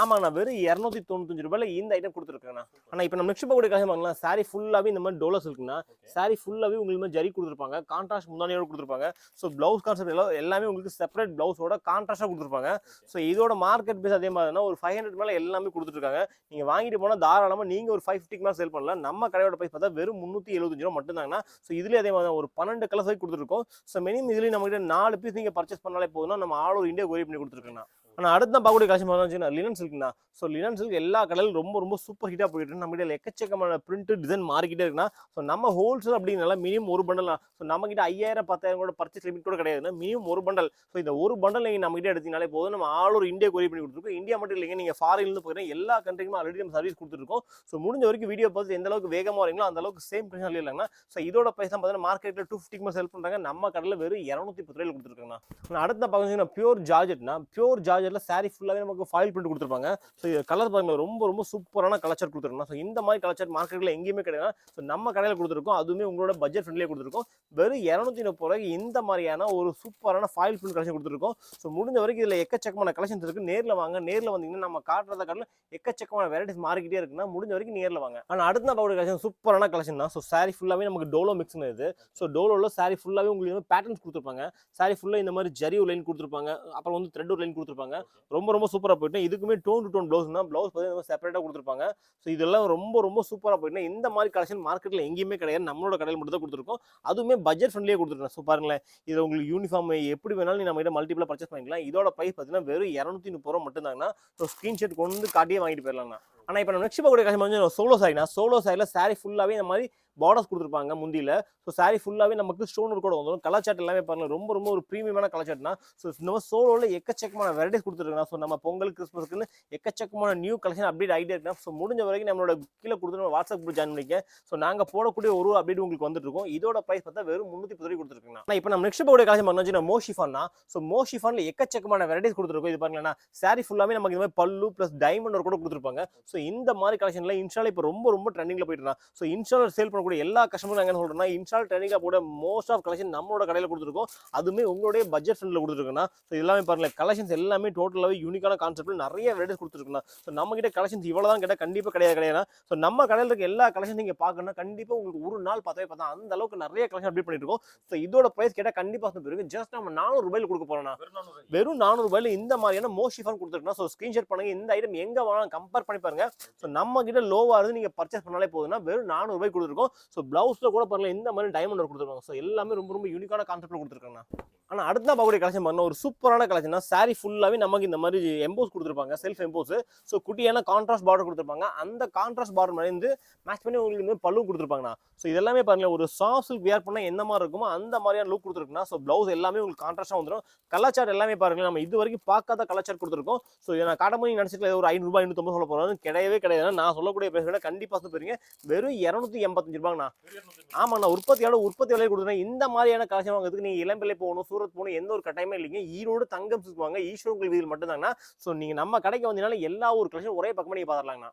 ஆமாங்கண்ணா, வெறும் 295 ரூபாயில இந்த ஐட்டம் கொடுத்துருக்கேண்ணா. ஆனா இப்போ நம்ம நெக்ஸ்ட் பார்க்கக்கூடிய கலெக்ஷன் பாருங்களா, சாரி ஃபுல்லாவே இந்த மாதிரி டோலஸ் இருக்குன்னா. சாரி ஃபுல்லாவே உங்களுக்கு ஜரி கொடுத்துருப்பாங்க. கான்ட்ராஸ்ட் முந்தானியோட கொடுத்துருப்பாங்க. ஸோ பிளவுஸ் கான்செப்ட் எல்லாமே உங்களுக்கு செப்பரேட் பிளவுஸோட கான்ட்ராஸ்டா கொடுத்துருப்பாங்க. ஸோ இதோட மார்க்கெட் பேஸ் அதே மாதிரி ஒரு 500 மேல எல்லாமே கொடுத்துருக்காங்க. நீங்க வாங்கிட்டு போனா தாராளமா நீங்க ஒரு 550 மேல சேல் பண்ணலாம். நம்ம கடையோட பிரைஸ் பார்த்தா வெறும் 375 ரூபாய் மட்டும் தாங்கன்னா. ஸோ இதுலயே அதே மாதிரி ஒரு 12 கலர்ஸ் வரைக்கும் கொடுத்துருக்கோம். ஸோ மினிமம் இதுலயும் நம்ம கிட்ட 4 பீஸ் நீங்க பர்ச்சேஸ் பண்ணாலே போதும். நம்ம ஆல் ஓவர் இந்தியா கொரியர் பண்ணி கொடுத்துருக்கோம். ஆனால் அடுத்த பார்க்கக்கூடிய கலெக்ஷன் பார்த்தீங்கன்னா லினன் சில்க்னா. ஸோ லினன் சில்க் எல்லா கடையிலும் ரொம்ப சூப்பர் ஹிட்டாக போயிட்டு இருக்கு. நம்ம கிட்ட எக்கச்சக்கமான பிரிண்ட் டிசைன் மாறிக்கிட்டே இருக்குன்னா. ஸோ நம்ம ஹோல்சேல் அப்படின்னால மினிமம் ஒரு பண்டல். ஸோ நம்ம கிட்ட 5000 10,000 கூட பர்ச்சேஸ் லிமிட் கூட கிடையாதுன்னா. மினிமம் ஒரு பண்டல். ஸோ இந்த ஒரு பண்டல் நீங்கள் நம்ம கிட்ட எடுத்தீங்கனாலே போதும். நம்ம ஆல் ஓவர் இந்தியா கொரியர் பண்ணி கொடுத்துருக்கோம். இந்தியா மட்டும் இல்லைங்க, நீங்கள் ஃபாரின்லேருந்து போகிறீங்க எல்லா கண்ட்ரிக்குமே ஆல்ரெடி நம்ம சர்வீஸ் கொடுத்துருக்கோம். ஸோ முடிஞ்ச வரைக்கும் வீடியோ பார்த்து எந்த அளவுக்கு வேகமாக வரீங்களோ அந்த அளவுக்கு சேம் பிரச்சனை இல்லைங்கன்னா. ஸோ இதோட பிரைஸ் தான் பார்த்தீங்கன்னா மார்க்கெட்டில் 250 மேலே சேல் பண்ணுறாங்க. நம்ம கடையில் வெறும் 210 ரூபாயில் கொடுத்துருக்காங்க. அடுத்த பார்த்தீங்கன்னா பியூர் ஜார்ஜெட்னா. பியூர் ஜார்ஜெட்டில் சாரி ஃபுல்லாகவே நமக்கு ஃபாயில் பிரிண்ட் கொடுத்துருப்பாங்க. ஸோ கலர் பாருங்க ரொம்ப சூப்பரான கலர் கொடுத்துருக்கோம். ஸோ இந்த மாதிரி கலர் மார்க்கெட்டில் எங்கேயுமே கிடையாது. ஸோ நம்ம கடையில் கொடுத்துருக்கோம். அதுவுமே உங்களோட பட்ஜெட் ஃப்ரெண்ட்லியே கொடுத்துருக்கோம். வெறும் 230 ரூபாய்க்கு இந்த மாதிரியான ஒரு சூப்பரான ஃபாயில் பிரிண்ட் கலெக்ஷன் கொடுத்துருக்கோம். ஸோ முடிஞ்ச வரைக்கும் இதில் எக்கச்சக்கமான கலெக்ஷன்ஸ் இருக்கு. நேரில் வாங்க. நேரில் வந்தீங்கன்னா நம்ம காட்டுறத கடல எக்கச்சக்கமான வெரைட்டிஸ் மாறிக்கிட்டே இருக்குன்னா முடிஞ்ச வரைக்கும் நேரில் வாங்க. ஆனால் அடுத்த நான் பார்க்கக்கூடிய கலெக்ஷன் சூப்பரான கலெக்ஷன் தான். ஸோ சாரி ஃபுல்லாகவே நமக்கு டோலோ மிக்ஸ்னு இது. ஸோ டோலோவில் சாரி ஃபுல்லாகவே உங்களுக்கு பேட்டர்ன்ஸ் கொடுத்துருப்பாங்க. சாரி ஃபுல்லாக இந்த மாதிரி ஜரி ஒரு லைன் கொடுத்துருப்பாங்க. அப்புறம் வந்து த்ரெட் ஒரு லைன் கொடுத்துருப்பாங்க. கொடுத்துருப்பாங்க. ரொம்ப ரொம்ப சூப்பரா போயிட்டு இதுக்குமே டோன் டு டோன் ப்ளவுஸ்னா ப்ளவுஸ் பார்த்தீங்கன்னா செப்பரேட்டா கொடுத்துருப்பாங்க. ஸோ இதெல்லாம் ரொம்ப ரொம்ப சூப்பரா போயிட்டு இந்த மாதிரி கலெக்ஷன் மார்க்கெட்ல எங்கேயுமே கிடையாது. நம்மளோட கடையில் மட்டும் தான் கொடுத்துருக்கோம். அதுவுமே பட்ஜெட் ஃப்ரெண்ட்லியே கொடுத்துருக்கோம். ஸோ பாருங்களேன், இது உங்களுக்கு யூனிஃபார்ம் எப்படி வேணாலும் நம்ம கிட்ட மல்டிபிளா பர்ச்சேஸ் பண்ணிக்கலாம். இதோட பிரைஸ் பார்த்தீங்கன்னா வெறும் 230 ரூபா மட்டும் தாங்கண்ணா. ஸோ ஸ்கிரீன்ஷாட் கொண்டு வந்து காட்டியே வாங்கிட்டு போயிடலாம்ண்ணா. ஆனா இப்போ நம்ம நெக்ஸ்ட் பார்க்கக்கூடிய கலெக்ஷன் வந்து சோலோ சாரினா, சோலோ சாரில சாரி ஃபுல்லாவே இந்த மாதிரி பார்டர்ஸ் கொடுத்துருப்பாங்க முந்தியில. ஸோ சாரி ஃபுல்லாவே நமக்கு ஸ்டோன் கூட வந்துடும். கலர் சார்ட் எல்லாமே பாருங்க ரொம்ப ரொம்ப ஒரு ப்ரீமியமான கலர் சார்ட்னா. ஸோ இந்த மாதிரி சோலோல எக்கச்சக்கமான வெரைட்டிஸ் கொடுத்துருக்காங்க. ஸோ நம்ம பொங்கல் கிறிஸ்மஸ்க்குன்னு எக்கச்சக்கமான நியூ கலெக்ஷன் அப்டேட் ஆகிட்டே இருக்கா. ஸோ முடிஞ்ச வரைக்கும் நம்மளோட கீழே கொடுத்துருங்க வாட்ஸ்அப் குரூப் ஜாயின் பண்ணிக்க. ஸோ நாங்கள் போடக்கூடிய ஒரு அப்டேட் உங்களுக்கு வந்துட்டு இருக்கும். இதோட பிரைஸ் பார்த்தா வெறும் 310 ரூபாய் கொடுத்துருக்கோம். ஆனால் இப்போ நம்ம நெக்ஸ்ட் பார்க்கக்கூடிய கலெக்ஷன் பண்ணோம் மோஷிஃபான்னா. ஸோ மோஷிஃபான்ல எக்கச்சக்கமான வெரைட்டிஸ் கொடுத்துருக்கோம். இது பாருங்களேன், சாரி ஃபுல்லாவே நமக்கு இந்த மாதிரி பல்லு பிளஸ் டைமண்ட் கூட கொடுத்துருப்பாங்க. ஸோ இந்த மாதிரி கலெக்ஷன்ல இன்ஸ்டால இப்போ ரொம்ப ரொம்ப ட்ரெண்டிங்ல போயிட்டு இருந்தா. ஸோ இன்ஸ்டால சேல் பண்ணக்கூடிய எல்லா கஸ்டமரும் என்ன சொல்றேன்னா, இன்ஸ்டால் ட்ரெண்டிங்கா போட மோஸ்ட் ஆஃப் கலெக்ஷன் நம்மளோட கடையில கொடுத்துருக்கோம். அதுமே உங்களுடைய பட்ஜெட் ஃப்ரெண்ட்ல கொடுத்துருக்கோம்னா. ஸோ எல்லாமே பாருங்க, கலெக்ஷன்ஸ் எல்லாமே டோட்டலாவே யூனிக்கான கான்செப்ட்ல நிறைய வெரைட்டிஸ் கொடுத்துருக்கோம். ஸோ நம்ம கிட்ட கலெக்ஷன்ஸ் இவ்வளவுதான் கேட்டா கண்டிப்பா கிடையாது. ஸோ நம்ம கடையில இருக்க எல்லா கலெக்ஷன் நீங்க பார்க்கணும்னா கண்டிப்பா உங்களுக்கு ஒரு நாள் பார்த்தா அந்த அளவுக்கு நிறைய கலெக்ஷன் அப்டேட் பண்ணிட்டு இருக்கோம். ஸோ இதோட பிரைஸ் கேட்டா கண்டிப்பா இருக்கு. ஜஸ்ட் நம்ம 400 ரூபாயில கொடுக்க போறோம்னா, வெறும் 400 ரூபாயில இந்த மாதிரியான மோஷிஃபான் கொடுத்துருக்கோம். ஸோ ஸ்கிரீன்ஷாட் பண்ணுங்க. இந்த ஐட்டம் எங்க வேணாலும் கம்பேர் பண்ணி பாருங்க. ஸோ நம்ம கிட்ட லோவா இருந்து நீங்க பர்ச்சேஸ் பண்ணாலே போதும்னா வெறும் 400 ரூபாய் கொடுத்துருக்கோம். ஸோ பிளவுஸ்ல கூட பாருங்க இந்த மாதிரி டைமண்ட் கொடுத்துருக்காங்க. ஸோ எல்லாமே ரொம்ப ரொம்ப யூனிக்கான கான்செப்ட்ல கொடுத்துருக்காங்க. ஆனா அடுத்த பார்க்கக்கூடிய கலெக்ஷன் பண்ண ஒரு சூப்பரான கலெக்ஷன். சாரி ஃபுல்லாவே நமக்கு இந்த மாதிரி எம்போஸ் கொடுத்துருப்பாங்க, செல்ஃப் எம்போஸ். ஸோ குட்டியான கான்ட்ராஸ்ட் பார்டர் கொடுத்துருப்பாங்க. அந்த கான்ட்ராஸ்ட் பார்டர் மாதிரி வந்து மேட்ச் பண்ணி உங்களுக்கு இந்த பல்லு கொடுத்துருப்பாங்கண்ணா. ஸோ இதெல்லாமே பாருங்க, ஒரு சாஃப்ட் சில்க் வியர் பண்ணா என்ன மாதிரி இருக்குமோ அந்த மாதிரியான லுக் கொடுத்துருக்குன்னா. ஸோ பிளவுஸ் எல்லாமே உங்களுக்கு கான்ட்ராஸ்டா வந்துடும். கலர் சார்ட் எல்லாமே பாருங்க, நம்ம இது வரைக்கும் பார்க்காத கலர் சார்ட் கொடுத்துருக்கோம். ஸோ இதை நான் காட்டும்போது நினைச்சிட்டு ஒரு 500 ரூபாய் 550 சொல்ல போறோம். கிடையாது. நான் சொல்லக்கூடிய பிரைஸ் விட கண்டிப்பா போறீங்க வெறும் 285 ரூபாங்கண்ணா. ஆமாண்ணா, உற்பத்தி விலை கொடுத்துருக்கேன். இந்த மாதிரியான கலெக்ஷன் வாங்குறதுக்கு நீங்க இளம்பிள்ளை போகணும், சூரத் போகணும், எந்த ஒரு கட்டாயமே இல்லைங்க. ஈரோடு தங்கம் வாங்க, ஈஸ்வரன் கோயில் வீதியில் மட்டும் தாங்கண்ணா. ஸோ நீங்க நம்ம கடைக்கு வந்தீங்கன்னா எல்லா ஒரு கலெக்ஷன் ஒரே பக்கமா நீங்க பாத்துடலாங்கண்ணா.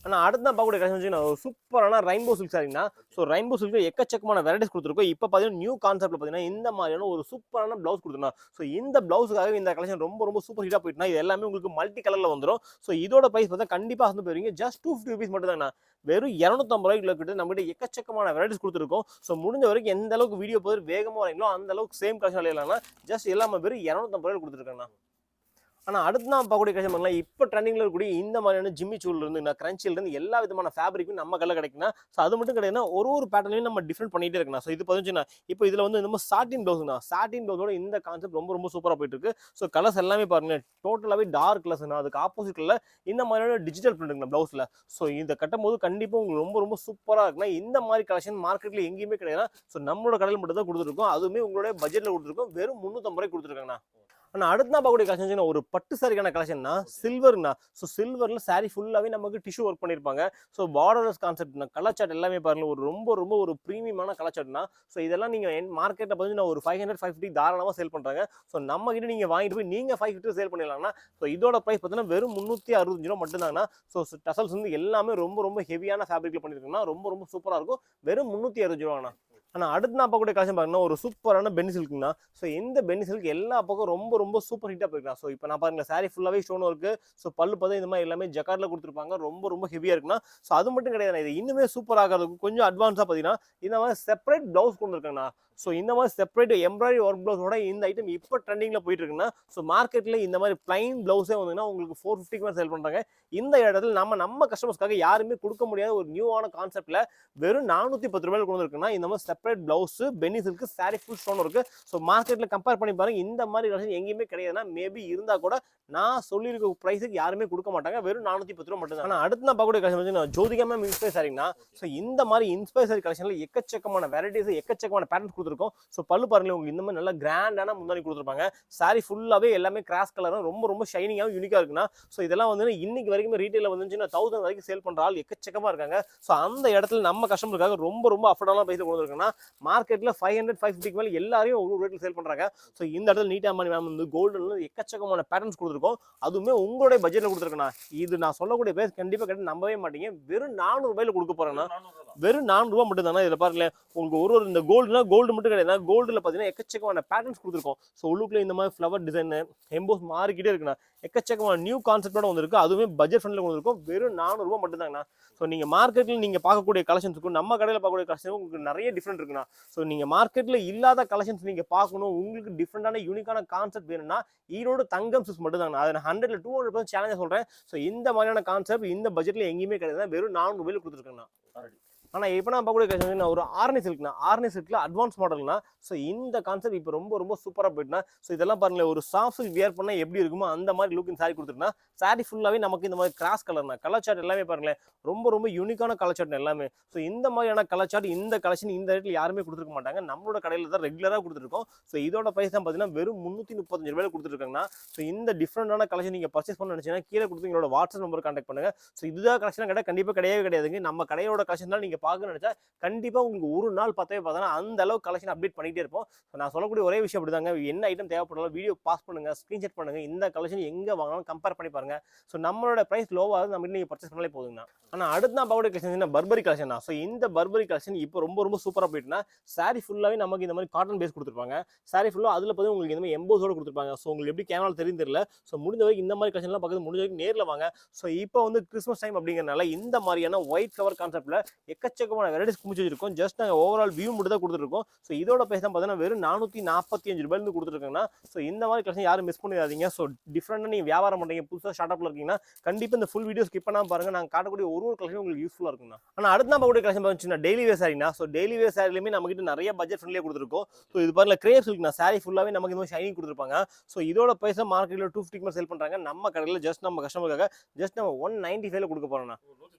ஆனா அடுத்த பார்க்கக்கூடிய கலெக்ஷன் சூப்பரான ரெயின்போ சில்க் சாரினா. ஸோ ரெயின்போ சில்க் எக்கச்சக்கமான வெரைட்டிஸ் கொடுத்துருக்கோம். இப்போ பார்த்தீங்கன்னா நியூ கான்செப்ட்ல பார்த்தீங்கன்னா இந்த மாதிரியான ஒரு சூப்பரான பிளவுஸ் கொடுத்துருந்தோம். ஸோ இந்த பிளவுஸுக்காக இந்த கலெக்ஷன் ரொம்ப ரொம்ப சூப்பர் ஹிட்டா போயிட்டுனா. இது எல்லாமே உங்களுக்கு மல்டி கலர்ல வந்துடும். ஸோ இதோட பிரைஸ் பார்த்தா கண்டிப்பா வந்து போயிருங்க ஜஸ்ட் 250 ரூபீஸ் மட்டும் தாங்கண்ணா. வெறும் 250 ரூபாய்க்குள்ள கிட்ட நம்ம கிட்ட எக்கச்சக்கமான வெரைட்டிஸ் கொடுத்துருக்கோம். ஸோ முடிஞ்ச வரைக்கும் எந்த அளவுக்கு வீடியோ போது வேகமாக வரீங்களோ அந்த அளவுக்கு சேம் கலெக்ஷன் இல்லைன்னா ஜஸ்ட் எல்லாமே வெறும் 250 ரூபாய் கொடுத்துருக்கேண்ணா. ஆனா அடுத்து நான் பார்க்கக்கூடிய கலெக்ஷன் பண்ணலாம். இப்போ ட்ரெண்டிங்ல இருக்கக்கூடிய இந்த மாதிரியான ஜிம்மி சூல்ல இருந்து கிரன்ச்சில இருந்து எல்லா விதமான ஃபேப்ரிக்கும் நம்ம கடையில் கிடைக்குன்னா. ஸோ அது மட்டும் கிடையாதுன்னா ஒரு பேட்டர்லையும் நம்ம டிஃப்ரெண்ட் பண்ணிட்டே இருக்கணும். ஸோ இது பதிச்சுன்னா இப்போ இதுல வந்து இந்த சாட்டின் பிளவுஸ்னா, சாட்டின் பிளவுஸோட இந்த கான்செப்ட் ரொம்ப ரொம்ப சூப்பரா போயிட்டு இருக்கு. ஸோ கலர்ஸ் எல்லாமே பாருங்க டோட்டலாவே டார்க் கலர்ஸ்னா. அதுக்கு ஆப்போசிட்ல இந்த மாதிரியான டிஜிட்டல் பிரிண்ட் பிளவுஸ்ல. ஸோ இதை கட்டும் போது கண்டிப்பா உங்களுக்கு ரொம்ப ரொம்ப சூப்பரா இருக்குன்னா. இந்த மாதிரி கலெக்ஷன் மார்க்கெட்ல எங்கேயுமே கிடையாது. ஸோ நம்மளோட கடையில் மட்டும் தான் கொடுத்துருக்கோம். அதுவுமே உங்களுடைய பட்ஜெட்ல கொடுத்துருக்கோம். வெறும் 350 ரூபாய் கொடுத்துருக்காங்கண்ணா. ஆனா அடுத்த பார்க்கக்கூடிய கலெக்ஷன் ஒரு பட்டு சாரிக்கான கலெக்ஷன்னா சில்வர்னா. ஸோ சில்வர்ல சாரி ஃபுல்லாவே நமக்கு டிஷ்யூ ஒர்க் பண்ணிருப்பாங்க. ஸோ பார்டர்லெஸ் கான்செப்ட்னா. கலர் சார்ட் எல்லாமே பாருங்க ஒரு ரொம்ப ரொம்ப ஒரு ப்ரீமியமான கலர் சார்ட்னா. ஸோ இதெல்லாம் நீங்க மார்க்கெட்ல பார்த்தீங்கன்னா ஒரு 500 550 தாராளமா சேல் பண்றாங்க. ஸோ நம்ம கிட்ட நீங்க வாங்கிட்டு போய் நீங்க 550 சேல் பண்ணிடலாம்னா. ஸோ இதோட பிரைஸ் பார்த்தீங்கன்னா வெறும் 365 ரூபா மட்டும் தாங்கண்ணா. ஸோ டசல்ஸ் வந்து எல்லாமே ரொம்ப ரொம்ப ஹெவியான ஃபேப்ரிக்ல பண்ணிருக்கோம்னா ரொம்ப ரொம்ப சூப்பரா இருக்கும். வெறும் 365 ரூபாங்கண்ணா. ஆனா அடுத்து நான் பார்க்கக்கூடிய கலெக்ஷன் பாருங்கன்னா ஒரு சூப்பரான பென்னி சில்க்னா. ஸோ இந்த பென்னி சில்க் எல்லா பக்கம் ரொம்ப ரொம்ப சூப்பர் ஹிட்டா போயிருக்கலாம். ஸோ இப்போ நான் பாருங்க சாரி ஃபுல்லாவே ஸ்டோன் இருக்கு. ஸோ பல்லு பார்த்தா இந்த மாதிரி எல்லாமே ஜக்கார்ட்ல கொடுத்துருப்பாங்க. ரொம்ப ரொம்ப ஹெவியா இருக்குன்னா. ஸோ அது மட்டும் கிடையாது, இது இன்னுமே சூப்பர் ஆகிறதுக்கு கொஞ்சம் அட்வான்ஸா பார்த்தீங்கன்னா இந்த மாதிரி செப்பரேட் பிளவுஸ் கொண்டு இருக்காங்கண்ணா. ஸோ இந்த மாதிரி செப்பரேட் எம்ப்ராய்டரி ஒர்க் பிளவுஸோட இந்த ஐட்டம் இப்போ ட்ரெண்டிங்ல போயிட்டு இருக்குன்னா. ஸோ மார்க்கெட்ல இந்த மாதிரி பிளைன் பிளவுஸே வந்தீங்கன்னா உங்களுக்கு 450 மேலே சேல் பண்றாங்க. இந்த இடத்துல நம்ம கஸ்டமர்ஸ்க்காக யாருமே கொடுக்க முடியாத ஒரு நியூவான கான்செப்ட்ல வெறும் 410 ரூபாய் கொண்டு இருக்குன்னா. இந்த மாதிரி separate blouse penny silk sari full stone இருக்கு. ஸோ மார்க்கெட்ல கம்பேர் பண்ணி பாருங்க, இந்த மாதிரி கலெக்ஷன் எங்கேயுமே கிடையாதுன்னா. மேபி இருந்தா கூட நான் சொல்லியிருக்க பிரைஸுக்கு யாருமே கொடுக்க மாட்டாங்க. வெறும் 410 ரூபாய் மட்டும் தான். ஆனால் அடுத்து நான் பார்க்கக்கூடிய கலெக்ஷன் வந்து ஜோதிகா மேம் இன்ஸ்பயர் சாரிங்கன்னா. ஸோ இந்த மாதிரி இன்ஸ்பயர் சாரி கலெக்ஷன்ல எக்கச்சக்கமான வெரைட்டிஸ் எக்கச்சக்கமான பேட்டர்ன்ஸ் கொடுத்துருக்கோம். ஸோ பல்லு பாருங்க உங்களுக்கு இந்த மாதிரி நல்லா கிராண்டான முந்தானி கொடுத்துருப்பாங்க. சாரி ஃபுல்லாவே எல்லாமே கிராஸ் கலரும் ரொம்ப ரொம்ப ஷைனிங்காகவும் யூனிக்கா இருக்குன்னா. ஸோ இதெல்லாம் வந்து இன்னைக்கு வரைக்கும் ரீட்டைல வந்துச்சுன்னா 1000 வரைக்கும் சேல் பண்ற ஆள் எக்கச்சக்கமா இருக்காங்க. ஸோ அந்த இடத்துல நம்ம கஸ்டமருக்காக ரொம்ப ரொம்ப அஃபோர்டபுளான பிரைஸ்ல கொண்டு இருக்குன்னா. மார்க்கெட்ல 500 550 மேல எல்லாரையும் ஒரு ரேட்ல சேல் பண்றாங்க. ஸோ இந்த இடத்துல நீட்டா மணி மேம் வந்து கோல்டுல எக்கச்சக்கமான பேட்டர்ன்ஸ் கொடுத்துருக்கோம். அதுவுமே உங்களுடைய பட்ஜெட்ல கொடுத்துருக்கேன்னா. இது நான் சொல்லக்கூடிய பிரைஸ் கண்டிப்பா கேட்டு நம்பவே மாட்டீங்க. வெறும் 400 ரூபாயில கொடுக்க போறேன்னா. வெறும் 400 ரூபாய் மட்டும் தானே. இதுல பாருங்களேன் உங்களுக்கு ஒரு இந்த கோல்டுனா கோல்டு மட்டும் கிடையாது, கோல்டுல பாத்தீங்கன்னா எக்கச்சக்கமான பேட்டர்ன்ஸ் கொடுத்துருக்கோம். ஸோ உள்ளுக்குள்ள இந்த மாதிரி ஃப்ளவர் டிசைன் எம்போஸ் மாறிக்கிட்டே இருக்குண்ணா. எக்கச்சக்கமான நியூ கான்செப்டோட வந்திருக்கு. அதுவுமே பட்ஜெட் ஃப்ரெண்ட்ல வந்திருக்கும். வெறும் 400 ரூபாய் மட்டும் தாங்கண்ணா. ஸோ நீங்க மார்க்கெட்ல நீங்க பார்க்கக்கூடிய கலெக்ஷன்ஸுக்கும் நம்ம கடையில் பார்க்கக்கூடிய கலெக்ஷனுக்கும் உங்களுக்கு நிறைய டிஃப்ரெண்ட் இருக்குண்ணா. ஸோ நீங்க மார்க்கெட்ல இல்லாத கலெக்ஷன்ஸ் நீங்க பார்க்கணும், உங்களுக்கு டிஃப்ரெண்டான யூனிக்கான கான்செப்ட் வேணும்னா ஈரோடு தங்கம் சில்க்ஸ் மட்டும் தாங்கண்ணா. அதை நான் 100ல 200% சேலஞ்சா சொல்றேன். ஸோ இந்த மாதிரியான கான்செப்ட் இந்த பட்ஜெட்ல எங்கேயுமே கிடையாது. வெறும் 400 ரூபாயில கொடுத்துருக்கேண்ணா. ஆனா இப்போ நான் பார்க்கக்கூடிய கலெக்ஷன் ஒரு ஆர்னி சில்க்னா, ஆர்னி சில்க்ல அட்வான்ஸ் மாடல்னா. ஸோ இந்த கான்செப்ட் இப்போ ரொம்ப ரொம்ப சூப்பரா போயிட்டுனா. ஸோ இதெல்லாம் பாருங்களேன், ஒரு சாஃப்ட் சில்க் வியர் பண்ணா எப்படி இருக்குமோ அந்த மாதிரி லுக் இந்த சாரி கொடுத்துருக்குன்னா. சாரி ஃபுல்லாவே நமக்கு இந்த மாதிரி கிராஸ் கலர்னா, கலர் சார்ட் எல்லாமே பாருங்களேன் ரொம்ப ரொம்ப யூனிக்கான கலர் சார்ட் எல்லாமே. ஸோ இந்த மாதிரியான கலர் சார்ட் இந்த கலெக்ஷன் இந்த ரேட்ல யாருமே கொடுத்துருக்க மாட்டாங்க. நம்மளோட கடையில தான் ரெகுலரா கொடுத்துருக்கோம். ஸோ இதோட பிரைஸ் தான் பார்த்தீங்கன்னா வெறும் 335 ரூபாயில கொடுத்துருக்காங்கன்னா. ஸோ இந்த டிஃப்ரெண்டான கலெக்ஷன் நீங்க பர்ச்சேஸ் பண்ண நினைச்சீங்கன்னா கீழே கொடுத்து எங்களோட வாட்ஸ்அப் நம்பர் கான்டாக்ட் பண்ணுங்க. ஸோ இதுதான் கலெக்ஷன் கடை கண்டிப்பா கிடையவே கிடையாதுங்க. நம்ம கடையோட கலெக்ஷன் தான் நீங்க பார்க்க நினைச்சா கண்டிப்பா உங்களுக்கு ஒரு நாள் பத்தவே பார்த்தா அந்த அளவுக்கு கலெக்ஷன் அப்டேட் பண்ணிட்டே இருப்போம். நான் சொல்லக்கூடிய ஒரே விஷயம் அப்படிதாங்க, என்ன ஐட்டம் தேவைப்பட்டாலும் வீடியோ பாஸ் பண்ணுங்க, ஸ்கிரீன்ஷாட் பண்ணுங்க, இந்த கலெக்ஷன் எங்க வாங்கலாம் கம்பேர் பண்ணி பாருங்க. ஸோ நம்மளோட பிரைஸ் லோவாக நம்ம நீங்க பர்ச்சேஸ் பண்ணாலே போதுங்கண்ணா. ஆனா அடுத்து நான் பார்க்கக்கூடிய கலெக்ஷன் பர்பரி கலெக்ஷன் தான். ஸோ இந்த பர்பரி கலெக்ஷன் இப்போ ரொம்ப ரொம்ப சூப்பரா போயிட்டுனா. சாரி ஃபுல்லாவே நமக்கு இந்த மாதிரி காட்டன் பேஸ் கொடுத்துருப்பாங்க. சாரி ஃபுல்லா அதுல பார்த்து உங்களுக்கு இந்த மாதிரி எம்போஸோட கொடுத்துருப்பாங்க. ஸோ உங்களுக்கு எப்படி கேமரா தெரியும் தெரியல. ஸோ முடிஞ்ச வரைக்கும் இந்த மாதிரி கலெக்ஷன்லாம் பார்க்குறது முடிஞ்ச வரைக்கும் நேரில் வாங்க. ஸோ இப்போ வந்து கிறிஸ்மஸ் டைம் அப்படிங்கிறனால இந்த மாதிரியான ஒயிட் கவர் கான்செப்ட்ல எக்கச்சக்கமான வெரைட்டிஸ் குமிச்சு வச்சிருக்கோம். ஜஸ்ட் நாங்கள் ஓவரால் வியூ மட்டும் தான் கொடுத்துருக்கோம். ஸோ இதோட பிரைஸ் தான் பார்த்தீங்கன்னா வெறும் 445 ரூபாயிலிருந்து கொடுத்துருக்காங்கன்னா. ஸோ இந்த மாதிரி கலெக்ஷன் யாரும் மிஸ் பண்ணிடாதீங்க. ஸோ டிஃப்ரெண்டாக நீங்கள் வியாபாரம் பண்ணுறீங்க, புதுசாக ஸ்டார்ட் அப்ல இருக்கீங்கன்னா கண்டிப்பாக இந்த ஃபுல் வீடியோ ஸ்கிப் பண்ணாமல் பாருங்க. நாங்கள் காட்டக்கூடிய ஒரு கலெக்ஷன் உங்களுக்கு யூஸ்ஃபுல்லாக இருக்குங்க. ஆனால் அடுத்து நான் பார்க்கக்கூடிய கலெக்ஷன் பார்த்தீங்கன்னா டெய்லி வேர் சாரினா. ஸோ டெய்லி வேர் சாரிலுமே நம்ம கிட்ட நிறைய பட்ஜெட் ஃப்ரெண்ட்லியாக கொடுத்துருக்கோம். ஸோ இது பாருங்க கிரேப் சில்க்னா, சாரி ஃபுல்லாகவே நமக்கு இந்த மாதிரி ஷைனிங் கொடுத்துருப்பாங்க. ஸோ இதோட பிரைஸ் மார்க்கெட்டில் 250 சேல் பண்ணுறாங்க. நம்ம கடையில் ஜஸ்ட் நம்ம கஸ்டமருக்காக ஜஸ்ட் நம்ம 195 கொடுக்க போறோம்னா.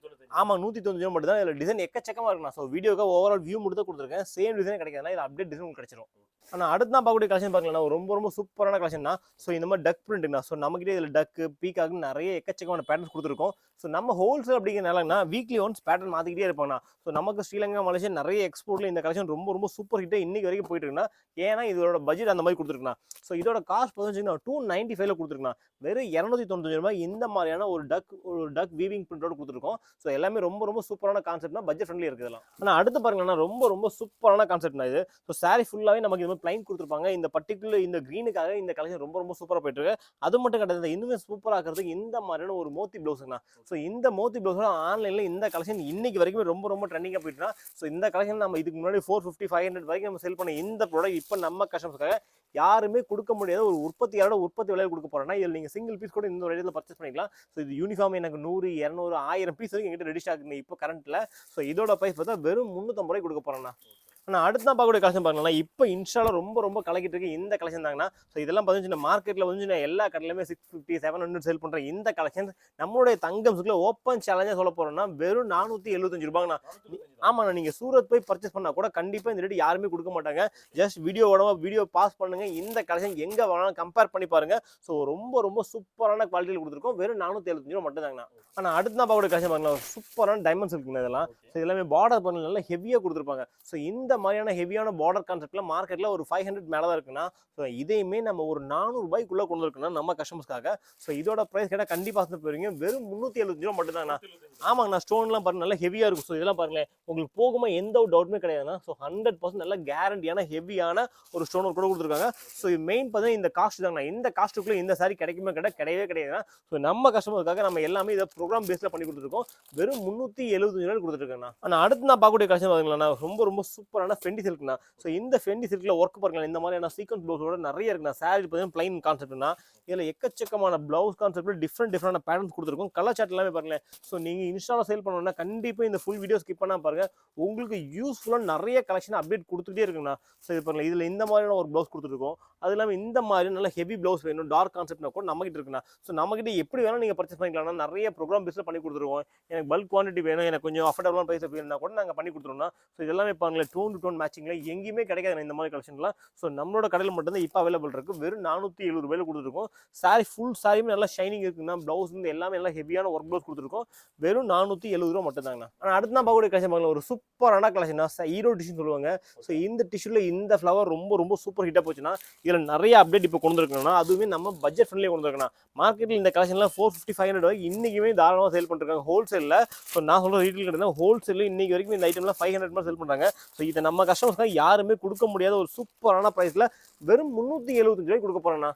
ஆமா 195 மட்டும் தான். இதுல டிசைன் எக்கச்சக்கமா இருக்குண்ணா. ஸோ வீடியோக்கு ஓவரால் வியூ மட்டும் தான் கொடுத்துருக்கேன். சேம் டிசைன் கிடைக்காதுனா இதுல அப்டேட் டிசைன் கிடைச்சிடும். ஆனா அடுத்து நான் பார்க்கக்கூடிய கலெக்ஷன் பார்க்கலாம் ரொம்ப ரொம்ப சூப்பரான கலெக்ஷன் தான். ஸோ இந்த மாதிரி டக் பிரிண்ட்னா. ஸோ நம்மகிட்ட இதுல டக் பீகாக் நிறைய எக்கச்சக்கமான பேட்டர்ன்ஸ் கொடுத்துருக்கோம். ஸோ நம்ம ஹோல்சேல் அப்படிங்கிறனாலனா வீக்லி ஒன்ஸ் பேட்டர்ன் மாத்திக்கிட்டே இருப்பாங்கண்ணா. ஸோ நமக்கு ஸ்ரீலங்கா மலேசியா நிறைய எக்ஸ்போர்ட்ல இந்த கலெக்ஷன் ரொம்ப ரொம்ப சூப்பர் ஹிட் இன்னைக்கு வரைக்கும் போயிட்டு இருக்குன்னா. ஏன்னா இதோட பட்ஜெட் அந்த மாதிரி கொடுத்துருக்குண்ணா. ஸோ இதோட காஸ்ட் பார்த்தீங்கன்னா 295 கொடுத்துருக்குண்ணா. வெறும் 295 ரூபாய் இந்த மாதிரியான ஒரு டக் வீவிங் பிரிண்டோட கொடுத்துருக்கோம். ஸோ எல்லாமே ரொம்ப ரொம்ப சூப்பரான கான்செப்ட்னா பட்ஜெட் ஃப்ரெண்ட்லி இருக்குதுலாம். ஆனால் அடுத்து பாருங்கன்னா ரொம்ப ரொம்ப சூப்பரான கான்செப்ட்னா இது. ஸோ சாரி ஃபுல்லாவே நமக்கு இது பிளைன் கொடுத்துருப்பாங்க. இந்த பர்டிகுலர் இந்த கிரீனுக்காக இந்த கலெக்ஷன் ரொம்ப ரொம்ப சூப்பரா போயிட்டு இருக்கு. அது மட்டும் கிடையாது, இன்னுமே சூப்பரா ஆக்குறதுக்கு இந்த மாதிரியான ஒரு மோத்தி பிளவுஸ்னா. ஸோ இந்த மோத்தி பிளவுஸ் ஆன்லைன்ல இந்த கலெக்ஷன் இன்னைக்கு வரைக்கும் ரொம்ப ரொம்ப ட்ரெண்டிங்கா போயிட்டுனா. ஸோ இந்த கலெக்ஷன் நம்ம இதுக்கு முன்னாடி 450 500 வரைக்கும் நம்ம செல் பண்ண இந்த ப்ராடக்ட் இப்போ நம்ம கஸ்டமர்ஸ்க்காக யாருமே கொடுக்க முடியாத ஒரு உற்பத்தியாளோட உற்பத்தி விலையை கொடுக்க போறேன்னா. இதில் நீங்க சிங்கிள் பீஸ் கூட இந்த ஒரு இடத்துல பர்ச்சேஸ் பண்ணிக்கலாம். ஸோ இது யூனிஃபார்ம் எனக்கு 100 200 1000 பீஸ் வரைக்கும் எங்கிட்ட ரெடி ஸ்டாக் இப்போ கரண்ட்ல. ஸோ இதோட பிரைஸ் பார்த்தா வெறும் 350 ரூபாய் கொடுக்க போறேன்னா. ஆனால் அடுத்து தான் பார்க்கக்கூடிய கலெக்ஷன் பாருங்களா. இப்போ இன்ஸ்டால ரொம்ப ரொம்ப கலக்கிட்டு இருக்கு இந்த கலெக்ஷன் தாங்கண்ணா. ஸோ இதெல்லாம் பார்த்தீங்கன்னா மார்க்கெட்டில் வந்து எல்லா கடையிலுமே 650 700 சேல் பண்ணுற இந்த கலெக்ஷன் நம்மளுடைய தங்கம் சில்க்ல ஓப்பன் சேலஞ்சாக சொல்ல போறோம்னா வெறும் 475 ரூபாங்கண்ணா. ஆமாண்ணா, நீங்க சூரத் போய் பர்ச்சேஸ் பண்ணா கூட கண்டிப்பா இந்த ரேட் யாருமே கொடுக்க மாட்டாங்க. ஜஸ்ட் வீடியோ பாஸ் பண்ணுங்க, இந்த கலெக்ஷன் எங்க வேணாலும் கம்பேர் பண்ணி பாருங்க. ஸோ ரொம்ப ரொம்ப சூப்பரான குவாலிட்டியில் கொடுத்துருக்கோம். வெறும் 475 ரூபா மட்டும் தாங்கண்ணா. ஆனால் அடுத்து தான் பார்க்கக்கூடிய கலெக்ஷன் பாருங்களா. சூப்பரான டைமண்ட்ஸ் இருக்குங்க இதெல்லாம். ஸோ எல்லாமே பார்டர் பண்ணி நல்லா ஹெவியாக கொடுத்துருப்பாங்க. ஸோ இந்த மாதிரியான ஹெவியான பார்டர் கான்செப்ட்ல மார்க்கெட்ல ஒரு 500 மேலே தான் இருக்குன்னா. ஸோ இதையுமே நம்ம ஒரு 400 ரூபாய்க்குள்ள கொண்டு இருக்குன்னா நம்ம கஸ்டமர்ஸ்க்காக. ஸோ இதோட பிரைஸ் கேட்டால் கண்டிப்பாக போயிருங்க. வெறும் 375 ரூபா மட்டும் தாங்கண்ணா. ஆமாங்கண்ணா, ஸ்டோன்லாம் பாருங்க நல்லா ஹெவியா இருக்கும். ஸோ இதெல்லாம் பாருங்களேன் உங்களுக்கு போகுமா எந்த ஒரு டவுட்டுமே கிடையாதுண்ணா. ஸோ 100% நல்ல கேரண்டியான ஹெவியான ஒரு ஸ்டோன் கூட கொடுத்துருக்காங்க. ஸோ மெயின் பார்த்தீங்கன்னா இந்த காஸ்ட் தாங்கண்ணா. இந்த காஸ்ட்டுக்குள்ள இந்த சாரி கிடைக்குமே கிடையவே கிடையாதுண்ணா. ஸோ நம்ம கஸ்டமருக்காக நம்ம எல்லாமே இதை ப்ரோக்ராம் பேஸ்ல பண்ணி கொடுத்துருக்கோம். வெறும் 375 ரூபாய் கொடுத்துருக்காங்க. ஆனால் அடுத்து நான் பார்க்கக்கூடிய கலெக்ஷன் பார்த்தீங்களா ரொம்ப ரொம்ப சூப்பரான ஃபெண்டி சில்க்னா. ஸோ இந்த ஃபெண்டி சில்க்ல ஒர்க் பாருங்களா இந்த மாதிரியான சீக்வன்ஸ் பிளவுஸோட நிறைய இருக்குண்ணா. சாரி பார்த்தீங்கன்னா பிளைன் கான்செப்ட்னா இதில் எக்கச்சக்கமான பிளவுஸ் கான்செப்ட்ல டிஃப்ரெண்டான பேட்டர்ன்ஸ் கொடுத்துருக்கோம். கலர் சார்ட் எல்லாமே பாருங்களேன். ஸோ நீங்கள் இன்ஸ்டால சேல் பண்ணணும்னா கண்டிப்பாக இந்த ஃபுல் வீடியோ ஸ்கிப் பண்ணா பாருங்க. உங்களுக்கு யூஸ்ஃபுல்லாக நிறைய கலெக்ஷன் அப்டேட் கொடுத்துட்டே இருக்குண்ணா. ஸோ இது பாருங்க இதில் இந்த மாதிரியான ஒரு ப்ளவுஸ் கொடுத்துருக்கோம். அது இல்லாமல் இந்த மாதிரி நல்ல ஹெவி ப்ளவுஸ் வேணும் டார்க் கான்செப்ட்னா கூட நம்மகிட்ட இருக்குண்ணா. ஸோ நம்மகிட்ட எப்படி வேணும் நீங்கள் பர்ச்சேஸ் பண்ணிக்கலாம்னா நிறைய ப்ரோக்ராம் பேஸில் பண்ணி கொடுத்துருவோம். எனக்கு பல்க் குவான்டிட்டி வேணும், எனக்கு கொஞ்சம் அஃபோர்டபுளான ப்ரைஸ் வேணும்னா கூட நாங்கள் பண்ணி கொடுத்துருவோம்னா. ஸோ இதெல்லாமே பாருங்களேன் டோன் டு டோன் மேட்சிங்ல எங்கேயுமே கிடைக்காது இந்த மாதிரி கலெக்ஷன்லாம். ஸோ நம்மளோட கடையில் மட்டும்தான் இப்போ அவைலபிள் இருக்கு. வெறும் 470 ரூபாயில கொடுத்துருக்கோம். சாரி ஃபுல் சாரியுமே நல்லா ஷைனிங் இருக்குன்னா. பிளவுஸ் வந்து எல்லாமே நல்லா ஹெவியான ஒர்க் ப்ளவுஸ் கொடுத்துருக்கோம். வெறும் 470 ரூபா மட்டும் தாங்கண்ணா. ஆனால் அடுத்து தான் பார்க்கக்கூடிய கலெக்ஷன் பாருங்க ஒரு சூப்பரான கலெக்ஷன் ஈரோடு டிஷ்யூ சொல்லுவாங்க. ஸோ இந்த டிஷ்யூல இந்த ஃப்ளவர் ரொம்ப ரொம்ப சூப்பர் ஹிட்டா போச்சுன்னா இதுல நிறைய அப்டேட் இப்போ கொண்டு வந்துருக்கோம்னா அதுவுமே நம்ம பட்ஜெட் ஃப்ரெண்ட்லியே கொண்டு வந்துருக்கோம். மார்க்கெட்ல இந்த கலெக்ஷன்லாம் 450 500 வரைக்கும் இன்னைக்குமே தாராளமாக சேல் பண்ணிருக்காங்க ஹோல்சேல்ல. ஸோ நான் சொல்ற ரீட்டெயில் கிடையாது, ஹோல்சேல் இன்னைக்கு வரைக்கும் இந்த ஐட்டம்லாம் 500 மாதிரி சேல் பண்றாங்க. ஸோ இதை நம்ம கஸ்டமர்ஸ்க்காக யாருமே கொடுக்க முடியாத ஒரு சூப்பரான பிரைஸ்ல வெறும் 375 ரூபாய்க்கு கொடுக்க போறேன்னா.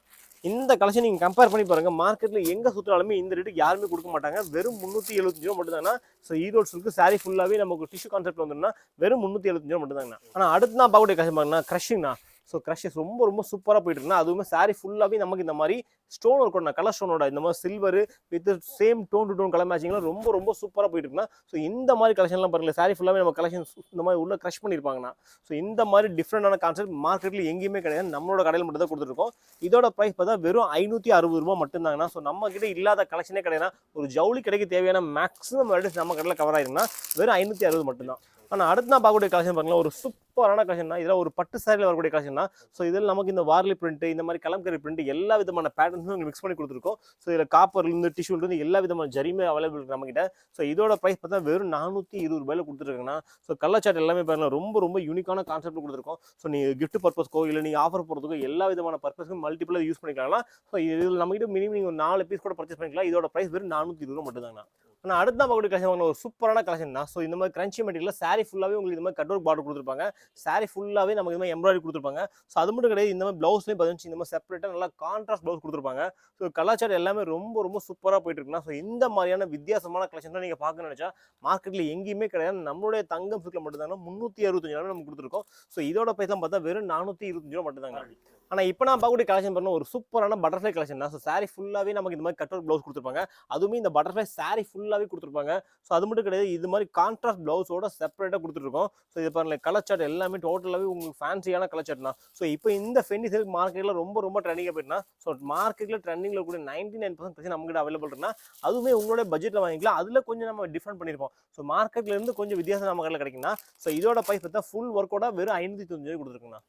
இந்த கலெக்ஷன் நீங்க கம்பேர் பண்ணி பாருங்க, மார்க்கெட்ல எங்க சுத்தினாலுமே இந்த ரேட்டுக்கு யாருமே கொடுக்க மாட்டாங்க. வெறும் 375 ரூபா மட்டும் தானா. ஸோ ஈரோடு சில்க் சாரி ஃபுல்லாவே நமக்கு டிஷ்யூ கான்செப்ட் வந்துருன்னா வெறும் 375 ரூபா மட்டும் தாங்கண்ணா. ஆனா அடுத்து நான் பார்க்கக்கூடிய கலெக்ஷன் பாருங்கன்னா கிரஷிங்னா. ஸோ கிரஷஸ் ரொம்ப ரொம்ப சூப்பராக போயிட்டு இருக்குன்னா, அதுவுமே சாரி ஃபுல்லாகவே நமக்கு இந்த மாதிரி ஸ்டோன் ஒர்க் பண்ண கலர் ஸ்டோனோட இந்த மாதிரி silver with same tone to tone colour மேட்சிங்லாம் ரொம்ப ரொம்ப சூப்பராக போயிட்டு இருக்குன்னா. ஸோ இந்த மாதிரி கலெக்ஷன்லாம் பாருங்க, சாரி ஃபுல்லாகவே நம்ம கலெக்ஷன் இந்த மாதிரி உள்ள க்ரஷ் பண்ணியிருப்பாங்கண்ணா. ஸோ இந்த மாதிரி டிஃப்ரெண்டான கான்செப்ட் மார்க்கெட்டில் எங்கேயுமே கிடையாது, நம்மளோட கடையில் மட்டும் தான் கொடுத்துருக்கோம். இதோட ப்ரைஸ் பார்த்தா வெறும் 560 ரூபா மட்டும்தாங்கண்ணா. ஸோ நம்ம கிட்ட இல்லாத கலெக்ஷனே கிடையாது. ஒரு ஜவுளி கடைக்கு தேவையான மேக்ஸிமம் வெரைட்டிஸ் நம்ம கடையில் கவர் ஆயிருக்குன்னா வெறும் 560 மட்டும்தான். ஆனால் அடுத்து நான் பார்க்கக்கூடிய கலெக்ஷன் பாருங்களா, ஒரு சூப்பரான கலெக்ஷன் தான். இதில் ஒரு பட்டு சாரியில் வரக்கூடிய கலெக்ஷன் தான். ஸோ இதில் நமக்கு இந்த வார்லி பிரிண்ட், இந்த மாதிரி கலம்கரி பிரிண்ட் எல்லா விதமான பேட்டர்ன்ஸும் உங்களுக்கு மிக்ஸ் பண்ணி கொடுத்துருக்கோம். ஸோ இதில் காப்பர்லேருந்து டிஷ்யூலேருந்து எல்லா விதமான ஜரிமே அவைலபிள் இருக்குது நம்மகிட்ட. ஸோ இதோட ப்ரைஸ் பார்த்தா வெறும் 420 ரூபாயில் கொடுத்துருக்காங்கண்ணா. ஸோ கலர் சார்ட் எல்லாமே பாருங்கள் ரொம்ப ரொம்ப யூனிக்கான கான்செப்ட் கொடுத்துருக்கோம். ஸோ நீங்கள் கிஃப்ட் பர்பஸ்க்கோ இல்லை நீங்கள் ஆஃபர் போகிறதுக்கோ எல்லா விதமான பர்பஸ்க்கும் மல்டிபிளாக யூஸ் பண்ணிக்கலாம். ஸோ இதில் நம்மகிட்ட மினிமம் நீங்கள் ஒரு 4 பீஸ் கூட பர்ச்சேஸ் பண்ணிக்கலாம். இதோட ப்ரைஸ் வெறும் 420 ரூபா மட்டும் தாங்கண்ணா. ஆனால் அடுத்த பார்க்கக்கூடிய கலெக்ஷன் ஒரு சூப்பரான கலெக்ஷன் தான். ஸோ இந்த மாதிரி கிரன்ச்சி மெட்டீரியல் சாரி ஃபுல்லாகவே உங்களுக்கு இந்த மாதிரி கட் ஒர்க் பார்டர் கொடுத்துருப்பாங்க. சாரி ஃபுல்லாகவே நமக்கு இந்த மாதிரி எம்ப்ராய்டரி கொடுத்துருப்பாங்க. ஸோ அது மட்டும் கிடையாது, இந்த மாதிரி ப்ளவுஸ்லேயும் பதினஞ்சு இந்த மாதிரி செப்பரேட்டாக நல்லா கான்ட்ராஸ்ட் ப்ளவுஸ் கொடுத்துருப்பாங்க. ஸோ கலாச்சாரம் எல்லாமே ரொம்ப ரொம்ப சூப்பராக போயிட்டு இருக்குன்னா. ஸோ இந்த மாதிரியான வித்தியாசமான கலெக்ஷன் நீங்கள் பார்க்க நினைச்சா மார்க்கெட்டில் எங்கேயுமே கிடையாது, நம்மளுடைய தங்கம் சில்க்ல மட்டும் தாங்க 365 ரூபா நம்ம கொடுத்துருக்கோம். ஸோ இதோட பைசா பார்த்தா வெறும் 425 ரூபா மட்டும் தாங்க. ஆனால் இப்போ நான் பார்க்கக்கூடிய கலெக்ஷன் பண்ண ஒரு சூப்பரான பட்டர்ஃப்ளை கலெக்ஷன் தான். ஸோ சாரி ஃபுல்லாகவே நமக்கு இந்த மாதிரி கட் ஒர்க் ப்ளவுஸ் கொடுத்துருப்பாங்க. அதுவுமே இந்த பட்டர்ஃப்ளை சாரி ஃபுல்லாகவே கொடுத்துருப்பாங்க. ஸோ அது மட்டும் கிடையாது, இது மாதிரி கான்ட்ராஸ்ட் ப்ளவுஸோட செப்பரேட்டாக கொடுத்துருக்கோம். ஸோ இது பாருங்க கலர் சார்ட் எல்லாமே டோட்டலாகவே உங்களுக்கு ஃபேன்சியான கலர் சார்ட் தான். ஸோ இப்போ இந்த ஃபென்னி சில்க் மார்க்கெட்டில் ரொம்ப ரொம்ப ட்ரெண்டிங்காக போயிட்டுனா. ஸோ மார்க்கெட்டில் ட்ரெண்டிங்கில் கூட 99% நம்மகிட்ட அவைலபிள் இருக்குன்னா அதுவுமே உங்களோட பட்ஜெட்டில் வாங்கிக்கலாம். அதில் கொஞ்சம் நம்ம டிஃப்ரெண்ட் பண்ணியிருப்போம். ஸோ மார்க்கெட்லேருந்து கொஞ்சம் வித்தியாசம் நம்ம கடையில் கிடைக்குன்னா. ஸோ இதோட ப்ரைஸ் பார்த்தா ஃபுல் ஒர்க்கோட வெறும் 595 கொடுத்துருக்குண்ணா.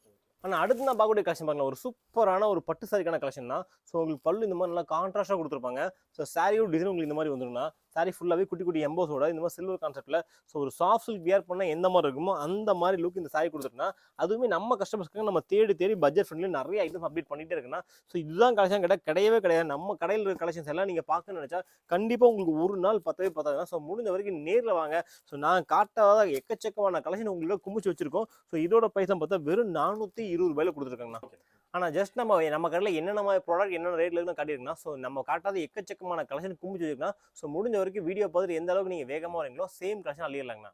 ஆனால் அடுத்து நான் பார்க்கக்கூடிய கலெக்ஷன் பாருங்களா, ஒரு சூப்பரான ஒரு பட்டு சாரிக்கான கலெக்ஷன் தான். ஸோ உங்களுக்கு பல்லு இந்த மாதிரி நல்லா கான்ட்ராஸ்டாக கொடுத்துருப்பாங்க. ஸோ சாரியோட டிசைன் உங்களுக்கு இந்த மாதிரி வந்துருக்குன்னா சாரி ஃபுல்லாகவே குட்டி குட்டி எம்போஸோட இந்த மாதிரி சில்வர் கான்செப்ட்டில். ஸோ ஒரு சாஃப்ட் சில்க் வியர் பண்ணால் எந்த மாதிரி இருக்குமோ அந்த மாதிரி லுக் இந்த சாரி கொடுத்துருக்குன்னா. அதுவுமே நம்ம கஸ்டமர்ஸ்க்கு நம்ம தேடி தேடி பட்ஜெட் ஃப்ரெண்ட்லி நிறைய ஐட்டம்ஸ் அப்டேட் பண்ணிட்டே இருக்குன்னா. ஸோ இதுதான் கலெக்ஷன் கிடையவே கிடையாது. நம்ம கடையில் இருக்கிற கலெக்ஷன்ஸ் எல்லாம் நீங்கள் பார்க்கணும்னு நினச்சா கண்டிப்பாக உங்களுக்கு ஒரு நாள் பத்தவே பத்தாதுன்னா. ஸோ முடிஞ்ச வரைக்கும் நேரில் வாங்க. ஸோ நான் காட்டாத எக்கச்சக்கமான கலெக்ஷன் உங்களுக்கு குமிச்சு வச்சிருக்கோம். ஸோ இதோட பைசா பார்த்தா வெறும் 420 ரூபாயில் கொடுத்துருக்காங்கண்ணா. ஆனால் ஜஸ்ட் நம்ம கடையில் என்னென்ன மாதிரி ப்ராடக்ட் என்னென்ன ரேட்ல இருந்து காட்டியிருக்குன்னா. ஸோ நம்ம காட்டாத எக்கச்சக்கமான கலெக்ஷன் குமிச்சு வச்சிருக்கோம். ஸோ முடிஞ்ச வரைக்கும் வீடியோ பார்த்துட்டு எந்த அளவுக்கு நீங்கள் வேகமாக வரீங்களோ சேம் கலெக்ஷன் அள்ளிடலாங்கண்ணா.